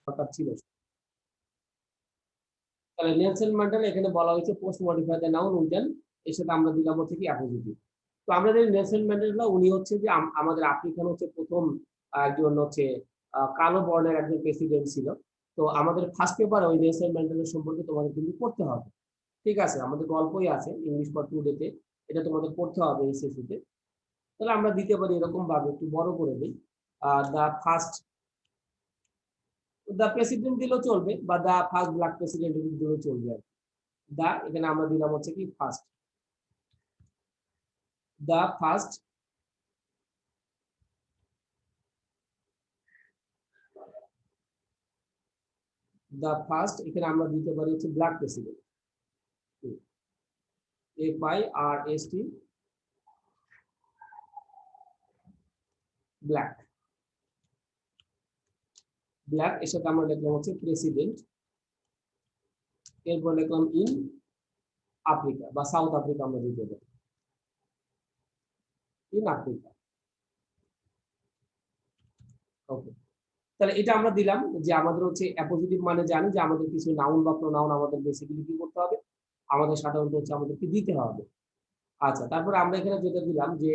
দরকার ছিল। তাহলে নেলসন ম্যান্ডেলা এখানে বলা হয়েছে post modify the noun with an, এর সাথে আমরা দিলাম হচ্ছে কি অ্যাপোজিটিভ। তো আমরা জানি নেলসন ম্যান্ডেলা উনি হচ্ছে যে আমাদের আফ্রিকান হচ্ছে প্রথম একজন হচ্ছে কালো বর্ণের একজন প্রেসিডেন্ট ছিল। তো আমাদের ফার্স্ট পেপারে ওই নেলসন ম্যান্ডেলা সম্পর্কে তোমাদের কিন্তু পড়তে হবে। ঠিক আছে, আমাদের গল্পই আছে ইংলিশ ফর টুডেতে, এটা তোমাদের পড়তে হবে এইচএসসি তে। তাহলে আমরা দিতে পারি এরকম ভাবে, একটু বড় করে দিই, দ্য ফার্স্ট, দ্য প্রেসিডেন্ট দিলেও চলবে বা দ্য ফার্স্ট ব্ল্যাক প্রেসিডেন্ট দিলেও চলবে আর কি। দা এখানে আমরা দিলাম হচ্ছে কি first, the first, the first এখানে আমরা দিতে পারি হচ্ছে black president, FIRST, black, black এর সাথে আমরা লিখলাম হচ্ছে প্রেসিডেন্ট, এরপর লিখলাম ইন আফ্রিকা বা সাউথ আফ্রিকা আমরা দিতে পারি, ইন আফ্রিকা। ওকে, তাহলে এটা আমরা দিলাম যে আমাদের হচ্ছে অ্যাপোজিটিভ মানে জানি যে আমাদের কিছু নাউন বা প্রোনাউন আমাদের বেসিক্যালি কি করতে হবে, আমাদের সাধারণত হচ্ছে আমাদেরকে দিতে হবে। আচ্ছা, তারপরে আমরা এখানে যেটা দিলাম যে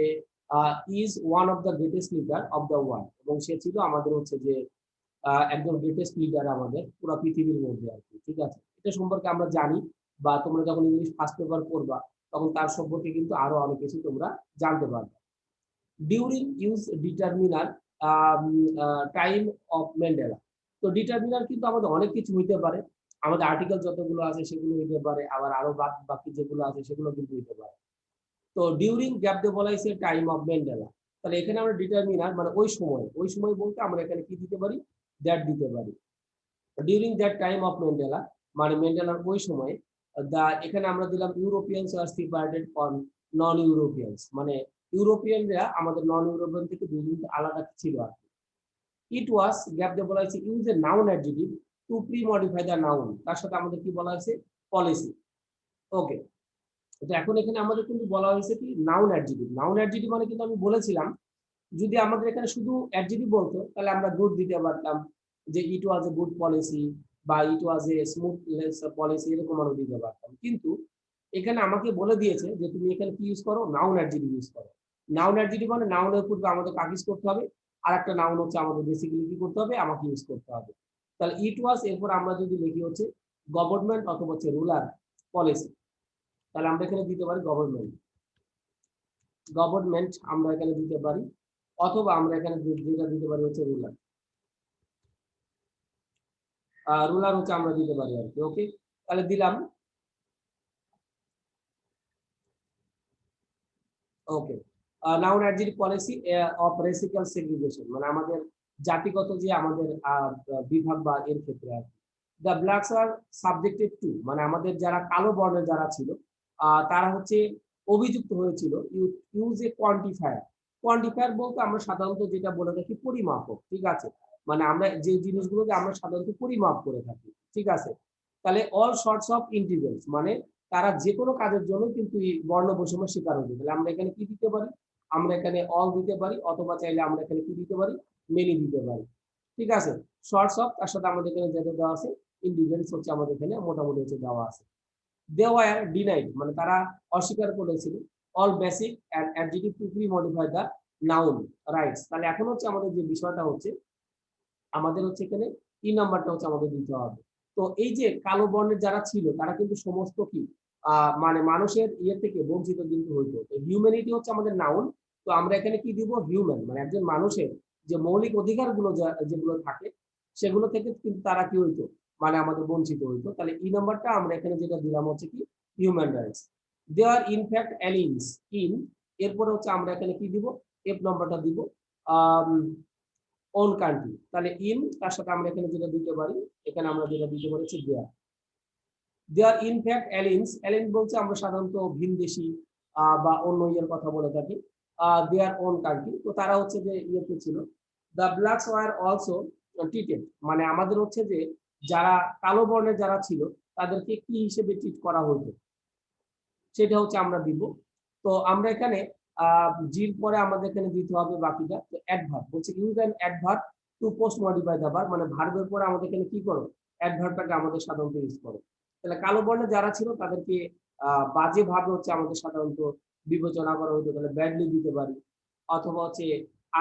is one of the greatest leader of the world, এবং সে ছিল আমাদের হচ্ছে যে একজন গ্রেটেস্ট লিডার আমাদের পুরো পৃথিবীর মধ্যে আর কি। ঠিক আছে, এটা সম্পর্কে আমরা জানি, বা তোমরা যখন ইংলিশ ফার্স্ট পেপার পড়বা তখন তার সম্পর্কে কিন্তু আরো অনেক কিছু তোমরা জানতে পারবে। During use determiner time of Mandela. তো ডিটারমিনার কিন্তু আমাদের অনেক কিছু হইতে পারে, আমাদের আর্টিকেল যতগুলো আছে সেগুলো হইতে পারে, আবার আরো বাকি যেগুলো আছে সেগুলো কিন্তু হইতে পারে। তো ডিউরিং গ্যাপ দিয়ে বলা হয়েছে টাইম অফ ম্যান্ডেলা, তাহলে এখানে আমরা ডিটারমিনার মানে ওই সময়, ওই সময় বলতে আমরা এখানে কি দিতে পারি, দ্যাট দিতে পারি। During that time of Mandela মানে ম্যান্ডেলার ওই সময়ে, এখানে আমরা দিলাম Europeans are separated from non Europeans, মানে ইউরোপিয়ানরা আমাদের নন ইউরোপিয়ান থেকে দুই আলাদা ছিল আর কি। ইট ওয়াজ গ্যাপ দিয়ে বলা হয়েছে use a noun adjective to pre modify the noun, তার সাথে আমাদের কি বলা হয়েছে পলিসি। ওকে, তো এখন এখানে আমাদের কিন্তু বলা হয়েছে কি নাউন অ্যাডজেক্টিভ, নাউন অ্যাডজেক্টিভ মানে কিন্তু আমি বলেছিলাম যদি আমাদের এখানে শুধু অ্যাডজেক্টিভ বলতো তাহলে আমরা গুড দিতে পারতাম, যে ইট ওয়াজ এ গুড পলিসি বা ইট ওয়াজ এ স্মুথলেস পলিসি, এরকম আমরা দিতে পারতাম। কিন্তু এখানে আমাকে বলে দিয়েছে যে তুমি এখানে কি ইউজ করো, নাউন অ্যাডজেক্টিভ ইউজ করো। নাউন অ্যাডজেক্টিভ মানে নাউনের পূর্বে আমাদের কাকে ইউজ করতে হবে, আর একটা নাউন হচ্ছে আমাদের বেসিক্যালি কি করতে হবে, আমাকে ইউজ করতে হবে। তাহলে ইট ওয়াজ, এরপর আমরা যদি লিখি হচ্ছে গভর্নমেন্ট অথবা হচ্ছে রুলার পলিসি, তাহলে আমরা এখানে দিতে পারি গভর্নমেন্ট, গভর্নমেন্ট আমরা এখানে দিতে পারি, অথবা আমরা এখানে যেটা দিতে পারি হচ্ছে রুলার, রুলার হচ্ছে আমরা দিতে পারি আর কি। ওকে, তাহলে দিলাম। Okay, noun adjective policy of racial segregation মানে আমাদের জাতিগত যে আমাদের বিভাগ বা এর ক্ষেত্রে আর কি। The blacks are subjected to মানে আমাদের যারা কালো বর্ণের যারা ছিল তারা হচ্ছে অভিযুক্ত হয়েছিল ইউজ এ কোয়ান্টিফায়ার। কোয়ান্টিফায়ার বলতে আমরা সাধারণত যেটা বলে থাকি পরিমাপক। ঠিক আছে, মানে আমরা যে জিনিসগুলোকে আমরা সাধারণত পরিমাপ করে থাকি। ঠিক আছে, তাহলে অল সর্টস অফ ইন্টিগ্রালস মানে তারা যে কোনো কাজের জন্য কিন্তু এই বর্ণ বৈষম্যের শিকার হয়েছে। তাহলে আমরা এখানে কি দিতে পারি, আমরা এখানে অল দিতে পারি, অথবা চাইলে আমরা এখানে কি দিতে পারি, মেনি দিতে পারি। ঠিক আছে, শর্টস অফ তার সাথে আমাদের এখানে যেটা দেওয়া আছে ইন্ডিভিজুয়ালস হচ্ছে আমাদের এখানে মোটামুটি হচ্ছে দেওয়া আছে। দে ওয়্যার ডিনাইড মানে তারা অস্বীকার করেছিল all basic and adjective to pre modify the noun rights. তাহলে এখন হচ্ছে আমাদের যে বিষয়টা হচ্ছে আমাদের হচ্ছে এখানে নাম্বারটা হচ্ছে আমাদের দিতে হবে। তো এই যে কালো বর্ণের যারা ছিল তারা কিন্তু সমস্ত কি মানে মানুষের ইয়ে থেকে বঞ্চিত কিন্তু হইতো। হিউম্যানিটি হচ্ছে আমাদের নাউন, তো আমরা এখানে কি দিব, হিউম্যান মানে একজন মানুষের যে মৌলিক অধিকার গুলো যেগুলো থাকে সেগুলো থেকে কিন্তু তারা কি হইতো, মানে আমাদের বঞ্চিত হইতো। তাহলে নাম্বারটা আমরা এখানে যেটা দিলাম হচ্ছে কি human rights. They are in fact aliens in, এরপরে হচ্ছে আমরা এখানে কি দিব, এফ নাম্বারটা দিব ওন কান্ট্রি। তাহলে ইন তার সাথে আমরা এখানে যেটা দিতে পারি, এখানে আমরা যেটা দিতে পারি হচ্ছে দেয়ার। দেয়ার ইনফ্যাক্ট অ্যালিয়েন্স, অ্যালিয়েন বলছে আমরা সাধারণত ভিনদেশী বা অন্য ইয়ের কথা বলে থাকি, দেয়ার ওন কান্ট্রি। তো তারা হচ্ছে যে ইয়েতে ছিল। The blacks were also treated মানে আমাদের হচ্ছে যে যারা কালো বর্ণের যারা ছিল তাদেরকে কি হিসেবে ট্রিট করা হতো সেটা হচ্ছে আমরা দিব। তো আমরা এখানে জির পরে আমাদের এখানে দিতে হবে বাকিটা। তো অ্যাডভার্ব বলছে use an adverb to post modify the verb, মানে ভার্বের পরে আমাদের এখানে কি করো, অ্যাডভার্বটাকে আমাদের সাধারণত ইউজ করো। তাহলে কালো বর্ণে যারা ছিল তাদেরকে বাজে ভাবে হচ্ছে আমাদের সাধারণত বিবেচনা করা হতো, তাহলে ব্যাডলি দিতে পারি, অথবা হচ্ছে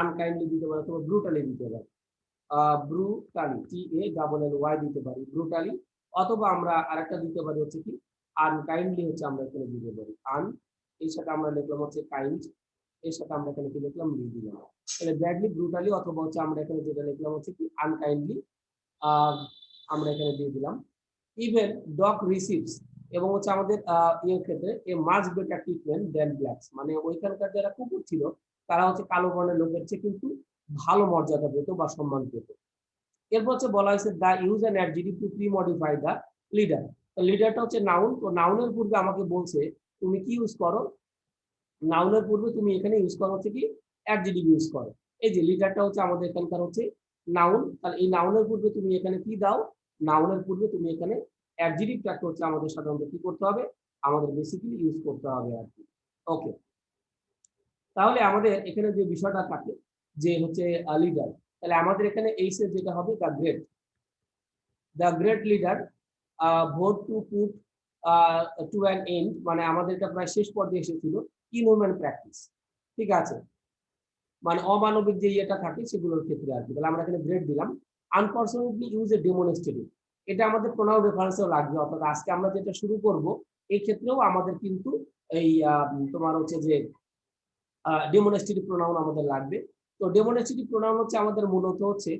আনকাইন্ডলি দিতে পারি, অথবা ব্রুটালি দিতে পারি। ব্রুটালি, TALLY দিতে পারি, ব্রুটালি, অথবা আমরা আরেকটা দিতে পারি হচ্ছে কি আনকাইন্ডলি হচ্ছে আমরা এখানে দিতে পারি। আন এর সাথে আমরা লিখলাম হচ্ছে কাইন্ড, এর সাথে আমরা এখানে কি লিখলাম, লি দিলাম। তাহলে ব্যাডলি, ব্রুটালি, অথবা হচ্ছে আমরা এখানে যেটা লিখলাম হচ্ছে কি আনকাইন্ডলি আমরা এখানে দিয়ে দিলাম। ইভেন ডগ রিসিভস, এবং হচ্ছে আমাদের ইয়ের ক্ষেত্রে a much better treatment than blacks, মানে ওইখানকার যারা কুকুর ছিল তারা হচ্ছে কালো বর্ণের লোকের চেয়ে কিন্তু ভালো মর্যাদা পেত বা সম্মান পেত। এরপর হচ্ছে বলা হয়েছে the use an adjective to pre modify the leader. লিডারটা হচ্ছে নাউন, তো নাউনের পূর্বে আমাকে বলছে তুমি কি ইউজ করো, নাউনের পূর্বে তুমি এখানে ইউজ করো হচ্ছে কি অ্যাডজেক্টিভ ইউজ করো। এই যে লিডারটা হচ্ছে আমাদের এখানকার হচ্ছে নাউন, তাহলে এই নাউনের পূর্বে তুমি এখানে কি দাও, নাউনের পূর্বে তুমি এখানে অ্যাডজেক্টিভটাকে হচ্ছে আমাদের সাধারণত কি করতে হবে, আমাদের বেসিক্যালি ইউজ করতে হবে আর কি। ওকে, তাহলে আমাদের এখানে যে বিষয়টা থাকে যে হচ্ছে লিডার, তাহলে আমাদের এখানে এইচ এর যেটা হবে the great leader vote to put to an end, মানে আমাদের এটা প্রায় শেষ পর্যায়ে এসেছিল ইনহিউম্যান প্র্যাকটিস, ঠিক আছে, মানে অমানবিক যে ইয়েটা থাকে সেগুলোর ক্ষেত্রে আর কি। তাহলে আমরা এখানে গ্রেড দিলাম। আনফরচুনেটলি ইউজ এ ডেমনস্ট্রেটিভ, এটা আমাদের প্রোনাউন রেফারেন্সেও লাগবে, অর্থাৎ আজকে আমরা যেটা শুরু করব এই ক্ষেত্রেও আমাদের কিন্তু এই তোমার হচ্ছে যে ডেমনস্ট্রেটিভ প্রোনাউন আমাদের লাগবে। তো ডেমনস্ট্রেটিভ প্রোনাউন হচ্ছে আমাদের মূলত হচ্ছে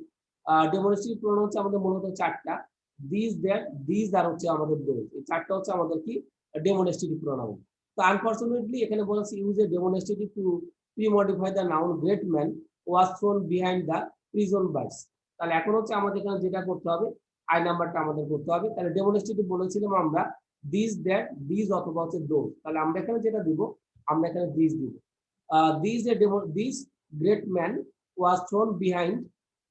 ডেমনস্ট্রেটিভ প্রোনাউন হচ্ছে আমাদের মূলত চারটা, দিস দ্যাট দিস আর হচ্ছে আমাদের দোজ, এই চারটা হচ্ছে আমাদের কি ডেমনস্ট্রেটিভ প্রোনাউন। তো আনফরচুনেটলি এখানে বলেছে use a demonstrative to premodify the noun great man was thrown behind the prison bars. তাহলে এখন হচ্ছে আমাদের এখানে যেটা করতে হবে, আই নাম্বারটা আমাদের করতে হবে। তাহলে ডেমনস্ট্রেটিভ বলেছিলাম আমরা দিস দ্যাট দিস অথবা হচ্ছে দোজ, তাহলে আমরা এখানে যেটা দিব, আমরা এখানে দিস দিব। This great man was thrown behind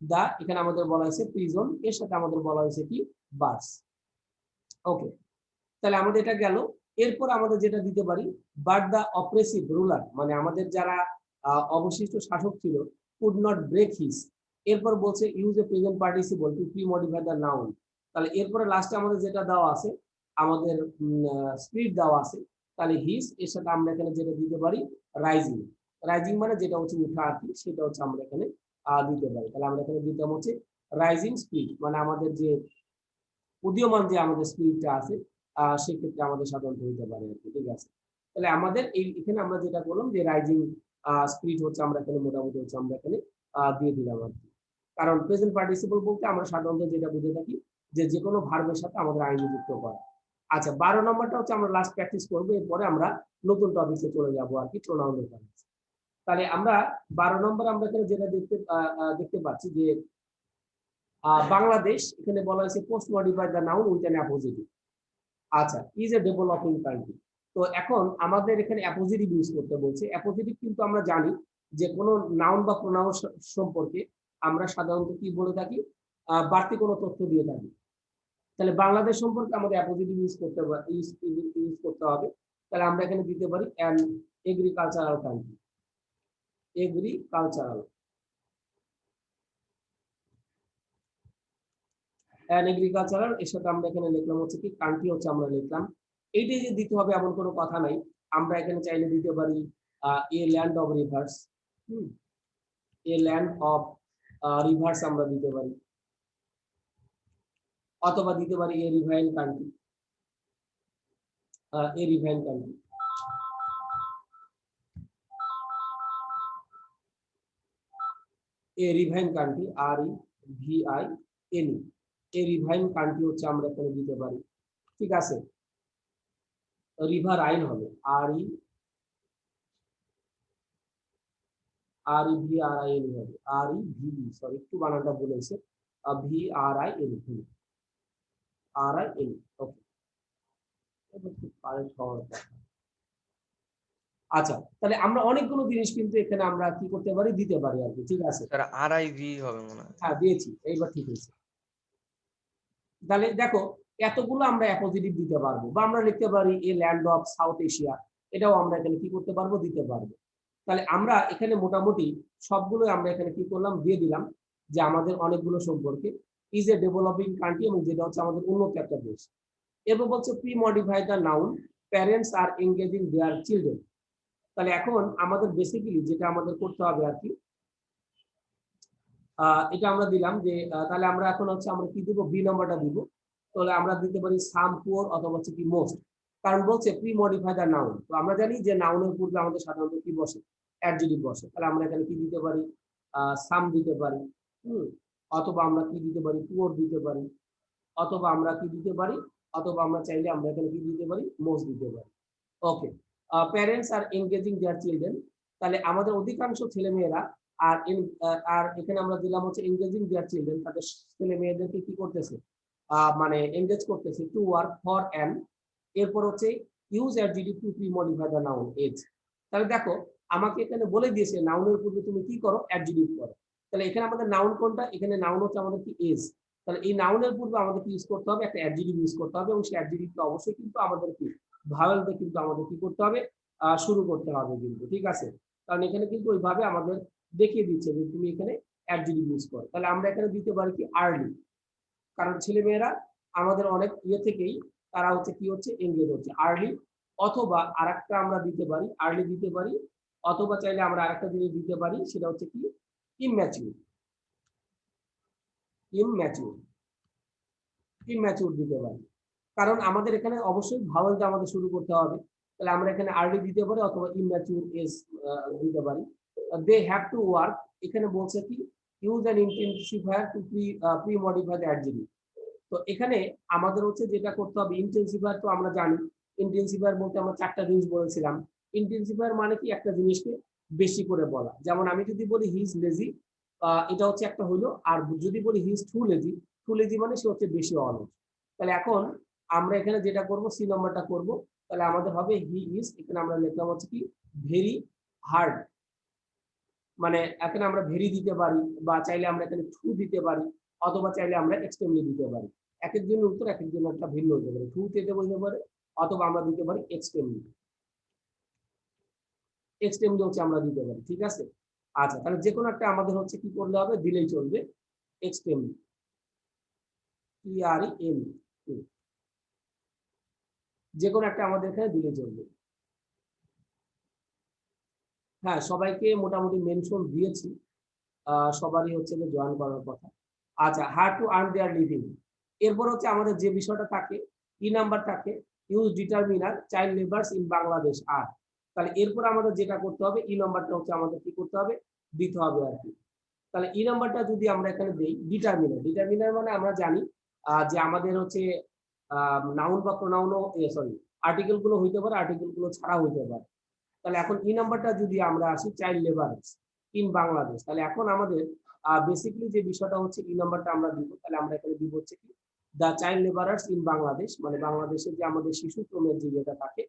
the, এখানে আমাদের বলা হয়েছে প্রিজন, এর সাথে আমাদের বলা হয়েছে কি বার্স। ওকে, তাহলে আমাদের এটা গেল। এরপর আমাদের যেটা দিতে পারি, বাট দ্য অপ্রেসিভ রুলার, মানে আমাদের যারা অবশিষ্ট শাসক ছিল, কুড নট ব্রেক হিস। এরপর বলছে use a present participle two pre modify the noun. তাহলে এরপরে লাস্টে আমাদের যেটা দেওয়া আছে, আমাদের স্পিড দেওয়া আছে, তাহলে হিস এর সাথে আমরা এখানে যেটা দিতে পারি রাইজিং। রাইজিং মানে যেটা হচ্ছে উঠা আর কি, সেটা হচ্ছে আমরা এখানে দিতে পারি। তাহলে আমরা এখানে দিতাম হচ্ছে রাইজিং স্পিড, মানে আমাদের যে উদীয়মান যে আমাদের স্পিডটা আছে সেক্ষেত্রে আমাদের সাধারণত হইতে পারে আর কি, ঠিক আছে। তাহলে আমাদের এই এখানে আমরা যেটা বললাম যে রাইজিং স্পিড হচ্ছে আমরা এখানে মোটামুটি হচ্ছে আমরা এখানে দিয়ে দিলাম আর কি। কারণ প্রেজেন্ট পার্টিসিপল বলতে আমরা সাধারণত যেটা বুঝে থাকি যে কোনো ভার্বের সাথে আমাদের আইনি যুক্ত করা। আচ্ছা, 12 নম্বরটা হচ্ছে আমরা লাস্ট প্র্যাকটিস করবো, এরপরে আমরা নতুন টপিকে চলে যাবো আর কি, প্রোনাউন রেফারেন্স। তাহলে আমরা 12 নম্বর আমরা এখানে যেটা দেখতে পাচ্ছি যে বাংলাদেশ, এখানে বলা হয়েছে post modify the noun with an appositive. আচ্ছা, ইজ এ ডেভেলপিং কান্ট্রি। তো এখন আমাদের এখানে অ্যাপোজিটিভ ইউজ করতে বলছে। অ্যাপোজিটিভ কিন্তু আমরা জানি যে কোনো নাউন বা প্রোনাউন সম্পর্কে আমরা সাধারণত কি বলে থাকি, বাড়তি কোনো তথ্য দিয়ে থাকি। তাহলে বাংলাদেশ সম্পর্কে আমাদের অ্যাপোজিটিভ ইউজ করতে হবে। তাহলে আমরা এখানে দিতে পারি an agricultural country, agricultural, agricultural, এর সাথে আমরা এখানে লিখলাম হচ্ছে কি কান্ট্রি হচ্ছে আমরা লিখলাম। এইটাই যে দিতে হবে এমন কোনো কথা নাই, আমরা এখানে চাইলে দিতে পারি a land of rivers, a land of rivers আমরা দিতে পারি, অথবা দিতে পারি a riverine country, a riverine country, a riverine country, REVIN, a riverine country হচ্ছে আমরা এখানে দিতে পারি, ঠিক আছে। রিভার আইন হবে REVRIN হবে, REVE, সরি একটু বানানটা বলেছে, VRIN, RIN। ওকে, আচ্ছা, তাহলে আমরা অনেকগুলো জিনিস কিন্তু এখানে আমরা কি করতে পারি, দিতে পারি আর কি, ঠিক আছে। স্যার RIV হবে মনে হয়। হ্যাঁ দিয়েছি, এইবার ঠিক হয়েছে। তাহলে দেখো এতগুলো আমরা অ্যাপোজিটিভ দিতে পারবো, বা আমরা লিখতে পারি a land of south Asia, এটাও আমরা এখানে কি করতে পারবো, দিতে পারবো। তাহলে আমরা এখানে মোটামুটি সবগুলো আমরা এখানে কি করলাম, দিয়ে দিলাম। যে আমাদের অনেকগুলো সম্পর্কে, ইজ এ ডেভেলপিং কান্ট্রি, এবং যেটা হচ্ছে আমাদের উন্নত একটা দেশ। এরপর বলছে pre modify the noun, parents are engaging their children. তাহলে এখন আমাদের বেসিক্যালি যেটা আমাদের করতে হবে আর কি, এটা আমরা দিলাম যে তাহলে আমরা এখন হচ্ছে আমরা কি দিব, বি নাম্বারটা দিব। তাহলে আমরা দিতে পারি সাম, পুয়ার, অথবা হচ্ছে কি মোস্ট। কারণ বলছে প্রি মডিফাই দ্য নাউন, তো আমরা জানি যে নাউনের পূর্বে আমাদের সাধারণত কি বসে, অ্যাডজেক্টিভ বসে। তাহলে আমরা এখানে কি দিতে পারি, সাম দিতে পারি, হুম, অথবা আমরা কি দিতে পারি, পুয়ার দিতে পারি, অথবা আমরা কি দিতে পারি, অথবা আমরা চাইলে আমরা এখানে কি দিতে পারি, মোস্ট দিতে পারি। Okay. Parents are engaging their children, তাহলে আমাদের অধিকাংশ ছেলেমেয়েরা আর এখানে আমরা দিলাম হচ্ছে এনগেজিং দেয়ার চিলড্রেন, তাদের ছেলে মেয়েদেরকে কি করতেছে, মানে এনগেজ করতেছে টু ওয়ার্ক ফর অ্যান। এরপর হচ্ছে use adjective to pre modify the noun age. তাহলে দেখো আমাকে এখানে বলে দিয়েছে নাউনের পূর্বে তুমি কি করো, অ্যাডজেক্টিভ করো। তাহলে এখানে আমাদের নাউন কোনটা, এখানে নাউন হচ্ছে আমাদের কি, এজ। তাহলে এই নাউনের পূর্বে আমাদের কি ইউজ করতে হবে, একটা অ্যাডজেক্টিভ ইউজ করতে হবে, এবং সেই অ্যাডজেক্টিভটা অবশ্যই কিন্তু আমাদের কি, ভাওয়েল দিয়ে কিন্তু আমাদের কি করতে হবে, শুরু করতে হবে কিন্তু, ঠিক আছে। কারণ এখানে কিন্তু ওইভাবে আমাদের দেখিয়ে দিচ্ছে যে তুমি এখানে অ্যাডজেক্টিভ ইউজ করো। তাহলে আমরা এখানে দিতে পারি কি, আর্লি। কারণ ছেলেমেয়েরা আমাদের অনেক ইয়ে থেকেই তারা হচ্ছে কি হচ্ছে, এনগেজ হচ্ছে আর্লি। অথবা আরেকটা আমরা দিতে পারি, আর্লি দিতে পারি, অথবা চাইলে আমরা আরেকটা জিনিস দিতে পারি, সেটা হচ্ছে কি, ইমম্যাচিউর। ইমম্যাচিউর, ইমম্যাচিউর দিতে পারি। কারণ আমাদের এখানে অবশ্যই ভাওয়েল দিয়ে আমাদের শুরু করতে হবে। তাহলে আমরা এখানে আর্লি দিতে পারি, অথবা ইমম্যাচিউর এজ দিতে পারি। দে হ্যাভ টু ওয়ার্ক, এখানে বলছে কি, use an intensifier two pre modify the adjective. তো এখানে আমাদের হচ্ছে যেটা করতে হবে, ইন্টেন্সিফায়ার তো আমরা জানি, ইন্টেন্সিফায়ার বলতে আমরা চারটা জিনিস বলেছিলাম। ইন্টেন্সিফায়ার মানে কি, একটা জিনিসকে বেশি করে বলা। যেমন আমি যদি বলি হি ইজ লেজি, এটা হচ্ছে একটা হইলো। আর যদি বলি he is too lazy, too lazy মানে সে হচ্ছে বেশি অলস। তাহলে এখন আমরা এখানে যেটা করব, সি নাম্বারটা করব। তাহলে আমাদের হবে হি ইজ, এখানে আমরা লিখলাম হচ্ছে কি, ভেরি হার্ড। মানে এখানে আমরা ভেরি দিতে পারি, বা চাইলে আমরা এখানে টু দিতে পারি, অথবা চাইলে আমরা এক্সট্রিমলি দিতে পারি। এক একজনের উত্তর এক একজনের একটা ভিন্ন হতে পারে, টু দিতে বলতে পারে, অথবা আমরা দিতে পারি এক্সট্রিমলি। এক্সট্রিমলি হচ্ছে আমরা দিতে পারি, ঠিক আছে। আচ্ছা, তাহলে যে কোনো একটা আমাদের হচ্ছে কি করলে হবে, দিলেই চলবে, এক্সট্রিমলি, TREM, যে কোনো একটা আমাদের এখানে দিলেই চলবে। হ্যাঁ, সবাইকে মোটামুটি মেনশন দিয়েছি, সবারই হচ্ছে যে জয়েন করার কথা। আচ্ছা, her to earn their living. এরপর হচ্ছে আমাদের যে বিষয়টা থাকে, ই নাম্বার থাকে, use determiner child labours in Bangladesh are. তাহলে এরপর আমাদের যেটা করতে হবে, ই নাম্বারটা হচ্ছে আমাদের কি করতে হবে, দিতে হবে আর কি। তাহলে ই নাম্বারটা যদি আমরা এখানে দেই, ডিটারমিনার, ডিটারমিনার মানে আমরা জানি যে আমাদের হচ্ছে নাউন বা প্রোনাউনও, সরি, আর্টিকেল গুলো হইতে পারে, আর্টিকেল গুলো ছাড়া হইতে পারে। তাহলে এখন ই নাম্বারটা যদি আমরা আসি, চাইল্ড লেবার্স ইন বাংলাদেশ, তাহলে এখন আমাদের বেসিক্যালি যে বিষয়টা হচ্ছে, ই নাম্বারটা আমরা দিব। তাহলে আমরা এখানে দিব হচ্ছে কি, the child labourers in Bangladesh, মানে বাংলাদেশে যে আমাদের শিশু শ্রমের যে ইয়েটা থাকে।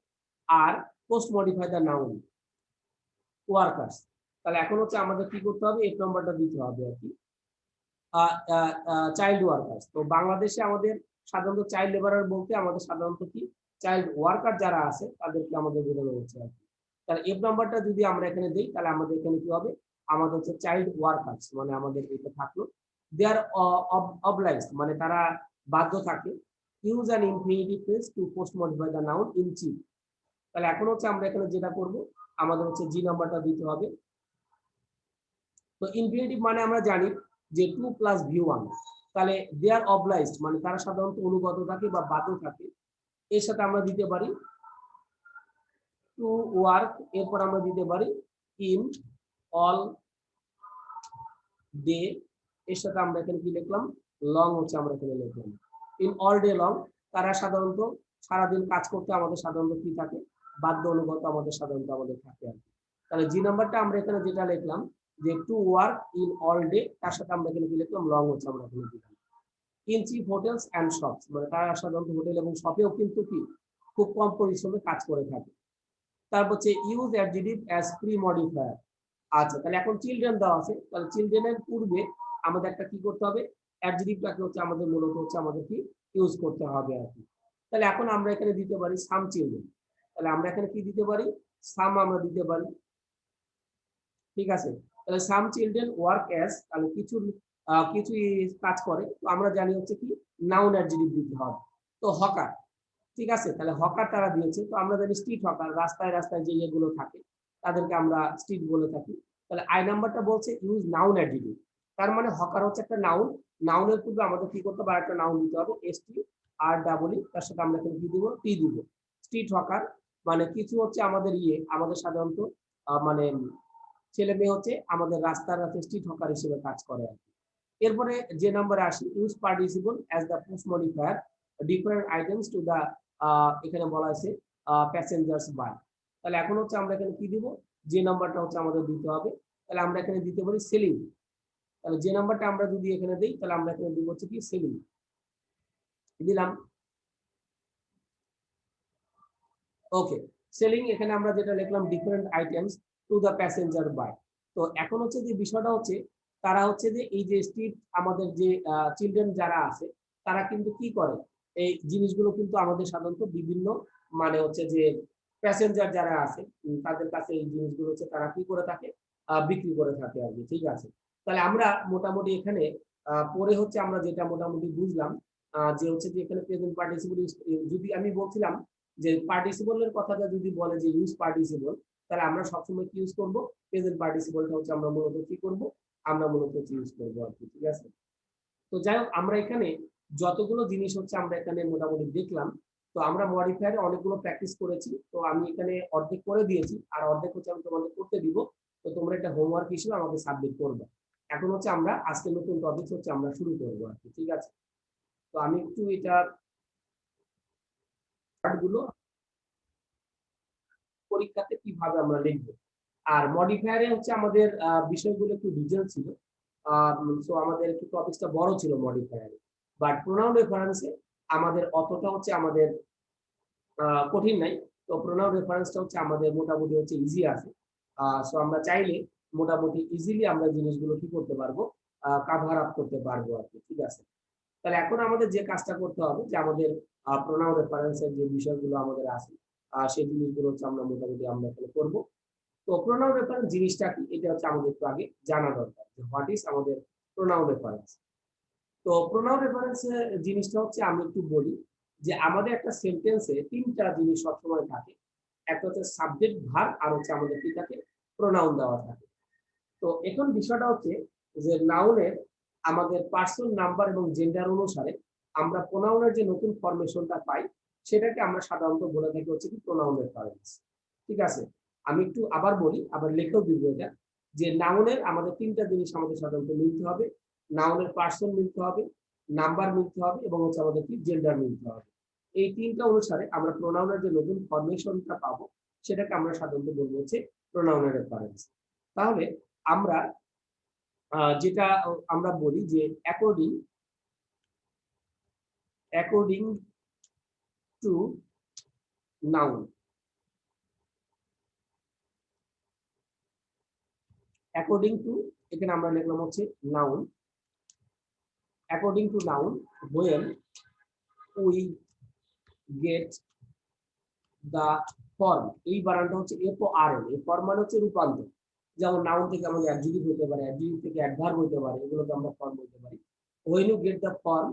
আর post modify the noun workers. তাহলে এখন হচ্ছে আমাদের কি করতে হবে, এক নাম্বারটা দিতে হবে আর কি, চাইল্ড ওয়ার্কার্স। তো বাংলাদেশে আমাদের সাধারণত চাইল্ড লেবারার বলতে আমাদের সাধারণত কি, চাইল্ড ওয়ার্কার যারা আছে তাদেরকে আমাদের বোঝানো হচ্ছে আর কি। তাহলে এফ নাম্বারটা যদি আমরা এখানে দিই, তাহলে আমাদের এখানে কি হবে, আমাদের হচ্ছে চাইল্ড ওয়ার্কার্স, মানে আমাদের এটা থাকলো। দে আর অবলাইজড, মানে তারা বাধ্য থাকে, use an infinitive phrase to post modify the noun in chief. তাহলে এখন হচ্ছে আমরা এখানে যেটা করব, আমাদের হচ্ছে জি নাম্বারটা দিতে হবে। তো ইনফিনিটিভ মানে আমরা জানি যে টু প্লাস ভি1। তাহলে দে আর অবলাইজড মানে তারা সাধারণত অনুগত থাকে বা বাধ্য থাকে। এর সাথে আমরা দিতে পারি টু ওয়ার্ক, এরপর আমরা দিতে পারি ইন অল ডে। এর সাথে আমরা এখানে কি লিখলাম, লং হচ্ছে আমরা এখানে লিখলাম ইন অল ডে লং। তারা সাধারণত সারাদিন কাজ করতে আমাদের সাধারণত কি থাকে, বাধ্য অনুগত আমাদের সাধারণত আমাদের থাকে আর কি। তাহলে জি নাম্বারটা আমরা এখানে যেটা লিখলাম, যে to work in all day, তার সাথে আমরা এখানে কি লিখলাম, লং হচ্ছে আমরা এখানে দিলাম। In chief hotels and shops, মানে তারা সাধারণত হোটেল এবং শপেও কিন্তু কি, খুব কম পরিশ্রমে কাজ করে থাকে। তারপর হচ্ছে use adjective as pre modifier. আচ্ছা, তাহলে এখন চিলড্রেন দেওয়া আছে, তাহলে চিলড্রেনের পূর্বে আমাদের একটা কি করতে হবে, অ্যাডজেক্টিভটাকে হচ্ছে আমাদের মূলত হচ্ছে আমাদের কি ইউজ করতে হবে আর কি। তাহলে এখন আমরা এখানে দিতে পারি সাম চিলড্রেন। তাহলে আমরা এখানে কি দিতে পারি, সাম আমরা দিতে পারি, ঠিক আছে। তাহলে সাম চিলড্রেন ওয়ার্ক অ্যাজ, তাহলে কিছু কিছু কাজ করে, তো আমরা জানি হচ্ছে কি নাউন অ্যাডজেক্টিভ দিতে হবে। তো হকার, ঠিক আছে, তাহলে হকার তারা দিয়েছে, তো আমরা জানি স্ট্রিট হকার, রাস্তায় রাস্তায় যে ইয়েগুলো থাকে তাদেরকে আমরা স্ট্রিট বলে থাকি। তাহলে আই নাম্বারটা বলছে ইউজ নাউন অ্যাডজেক্টিভ, তার মানে হকার হচ্ছে একটা নাউন, নাউনের পূর্বে আমাদের কি করতে হবে, একটা নাউন দিতে হবে, এসটি আর ডাবল ই, তার সাথে আমরা এখানে কি দিব, টি দিব। স্ট্রিট হকার মানে কিছু হচ্ছে আমাদের আমাদের সাধারণত মানে ছেলে মেয়ে হচ্ছে আমাদের রাস্তার রাতে স্ট্রিট হকার হিসেবে কাজ করে আর কি। এরপরে যে নম্বরে আসি, use participle as the post modifier different items to the, এখানে বলা আছে প্যাসেঞ্জার্স বাই। তাহলে এখন হচ্ছে আমরা এখানে কি দিব, যে নাম্বারটা হচ্ছে আমাদের দিতে হবে, তাহলে আমরা এখানে দিতে পারি সেলিং। তাহলে যে নাম্বারটা আমরা যদি এখানে দিই, তাহলে আমরা এখানে দিব হচ্ছে কি সেলিং দিলাম। ওকে, সেলিং এখানে আমরা যেটা লিখলাম different items to the passenger by. তো এখন হচ্ছে যে বিষয়টা হচ্ছে তারা হচ্ছে যে এই যে স্ট্রিট আমাদের যে চিলড্রেন যারা আছে তারা কিন্তু কি করে, এই জিনিসগুলো কিন্তু আমাদের সাধারণত বিভিন্ন মানে হচ্ছে যে প্যাসেঞ্জার যারা আছে তাদের কাছে এই জিনিসগুলো হচ্ছে তারা কি করে থাকে, বিক্রি করে থাকে আর কি, ঠিক আছে। তাহলে আমরা মোটামুটি এখানে পরে হচ্ছে আমরা যেটা মোটামুটি বুঝলাম যে হচ্ছে যে এখানে প্রেজেন্ট পার্টিসিপল, যদি আমি বলছিলাম যে পার্টিসিপলের কথাটা যদি বলে যে ইউজ পার্টিসিপল, তাহলে আমরা সবসময় কি ইউজ করব, প্রেজেন্ট পার্টিসিপলটা হচ্ছে আমরা মূলত কি করব, আমরা মূলত ইউজ করব আর কি, ঠিক আছে। তো যাই হোক, আমরা এখানে যতগুলো জিনিস হচ্ছে আমরা এখানে মোটামুটি দেখলাম। তো আমরা মডিফায়ারে অনেকগুলো প্র্যাকটিস করেছি, তো আমি এখানে অর্ধেক করে দিয়েছি, আর অর্ধেক হচ্ছে আমি তোমাদের করতে দিব। তো তোমরা এটা হোমওয়ার্ক হিসেবে আমাকে সাবমিট করবে। এখন হচ্ছে আমরা আজকে নতুন টপিক হচ্ছে আমরা শুরু করবো আর কি, ঠিক আছে। তো আমি একটু এটা গুলো পরীক্ষাতে কিভাবে আমরা লিখবো। আর মডিফায়ারে হচ্ছে আমাদের বিষয়গুলো একটু ডিটেইল ছিল, সো আমাদের একটু টপিকটা বড় ছিল মডিফায়ারে। বাট প্রোনাউন রেফারেন্সে আমাদের অতটা হচ্ছে আমাদের কঠিন নাই। তো প্রোনাউন রেফারেন্সটা হচ্ছে আমাদের মোটামুটি হচ্ছে ইজি আছে। সো আমরা চাইলে মোটামুটি ইজিলি আমরা জিনিসগুলো কি করতে পারবো, কাভার আপ করতে পারবো আর কি, ঠিক আছে। তাহলে এখন আমাদের যে কাজটা করতে হবে যে আমাদের প্রোনাউন রেফারেন্সের যে বিষয়গুলো আমাদের আছে সেই জিনিসগুলো হচ্ছে আমরা মোটামুটি আমরা এখানে করবো। তো প্রোনাউন রেফারেন্স জিনিসটা কি, এটা হচ্ছে আমাদের একটু আগে জানা দরকার যে হোয়াট ইজ আমাদের প্রোনাউন রেফারেন্স। তো প্রোনাউন রেফারেন্স জিনিসটা হচ্ছে আমি একটু বলি যে আমাদের একটা সেন্টেন্সে তিনটা জিনিস সবসময় থাকে। একটা হচ্ছে সাবজেক্ট, ভার্ব, আর হচ্ছে আমাদের কি থাকে, প্রোনাউন দেওয়া থাকে। তো এখন বিষয়টা হচ্ছে যে নাউনের আমাদের পার্সন, নাম্বার এবং জেন্ডার অনুসারে আমরা প্রোনাউনের যে নতুন ফরমেশনটা পাই সেটাকে আমরা সাধারণত বলে থাকি হচ্ছে কি প্রোনাউন রেফারেন্স, ঠিক আছে। আমি একটু আবার বলি, আবার লেখেও দিব এটা, যে নাউনের আমাদের তিনটা জিনিস আমাদের সাধারণত মিলতে হবে। নাউনের পার্সন মিলতে হবে, নাম্বার মিলতে হবে এবং হচ্ছে আমাদের কি জেন্ডার মিলতে হবে। এই তিনটা অনুসারে আমরা প্রোনাউনের যে নতুন ফরমেশনটা পাবো সেটাকে আমরা সাধারণত বলবো হচ্ছে প্রোনাউনের রেফারেন্স। তাহলে আমরা যেটা আমরা বলি যে according according to noun, according to এখানে আমরা লিখলাম হচ্ছে noun, according to noun when we get the form, এই বানানটা হচ্ছে এফ ও আর এন, এই ফর্ম মানে হচ্ছে রূপান্তর। যেমন নাউন থেকে আমাদের অ্যাডজেক্টিভ হতে পারে, অ্যাডজেক্টিভ থেকে অ্যাডভার্ব হতে পারে, এগুলোকে আমরা ফর্ম বলতে পারি। when you get the form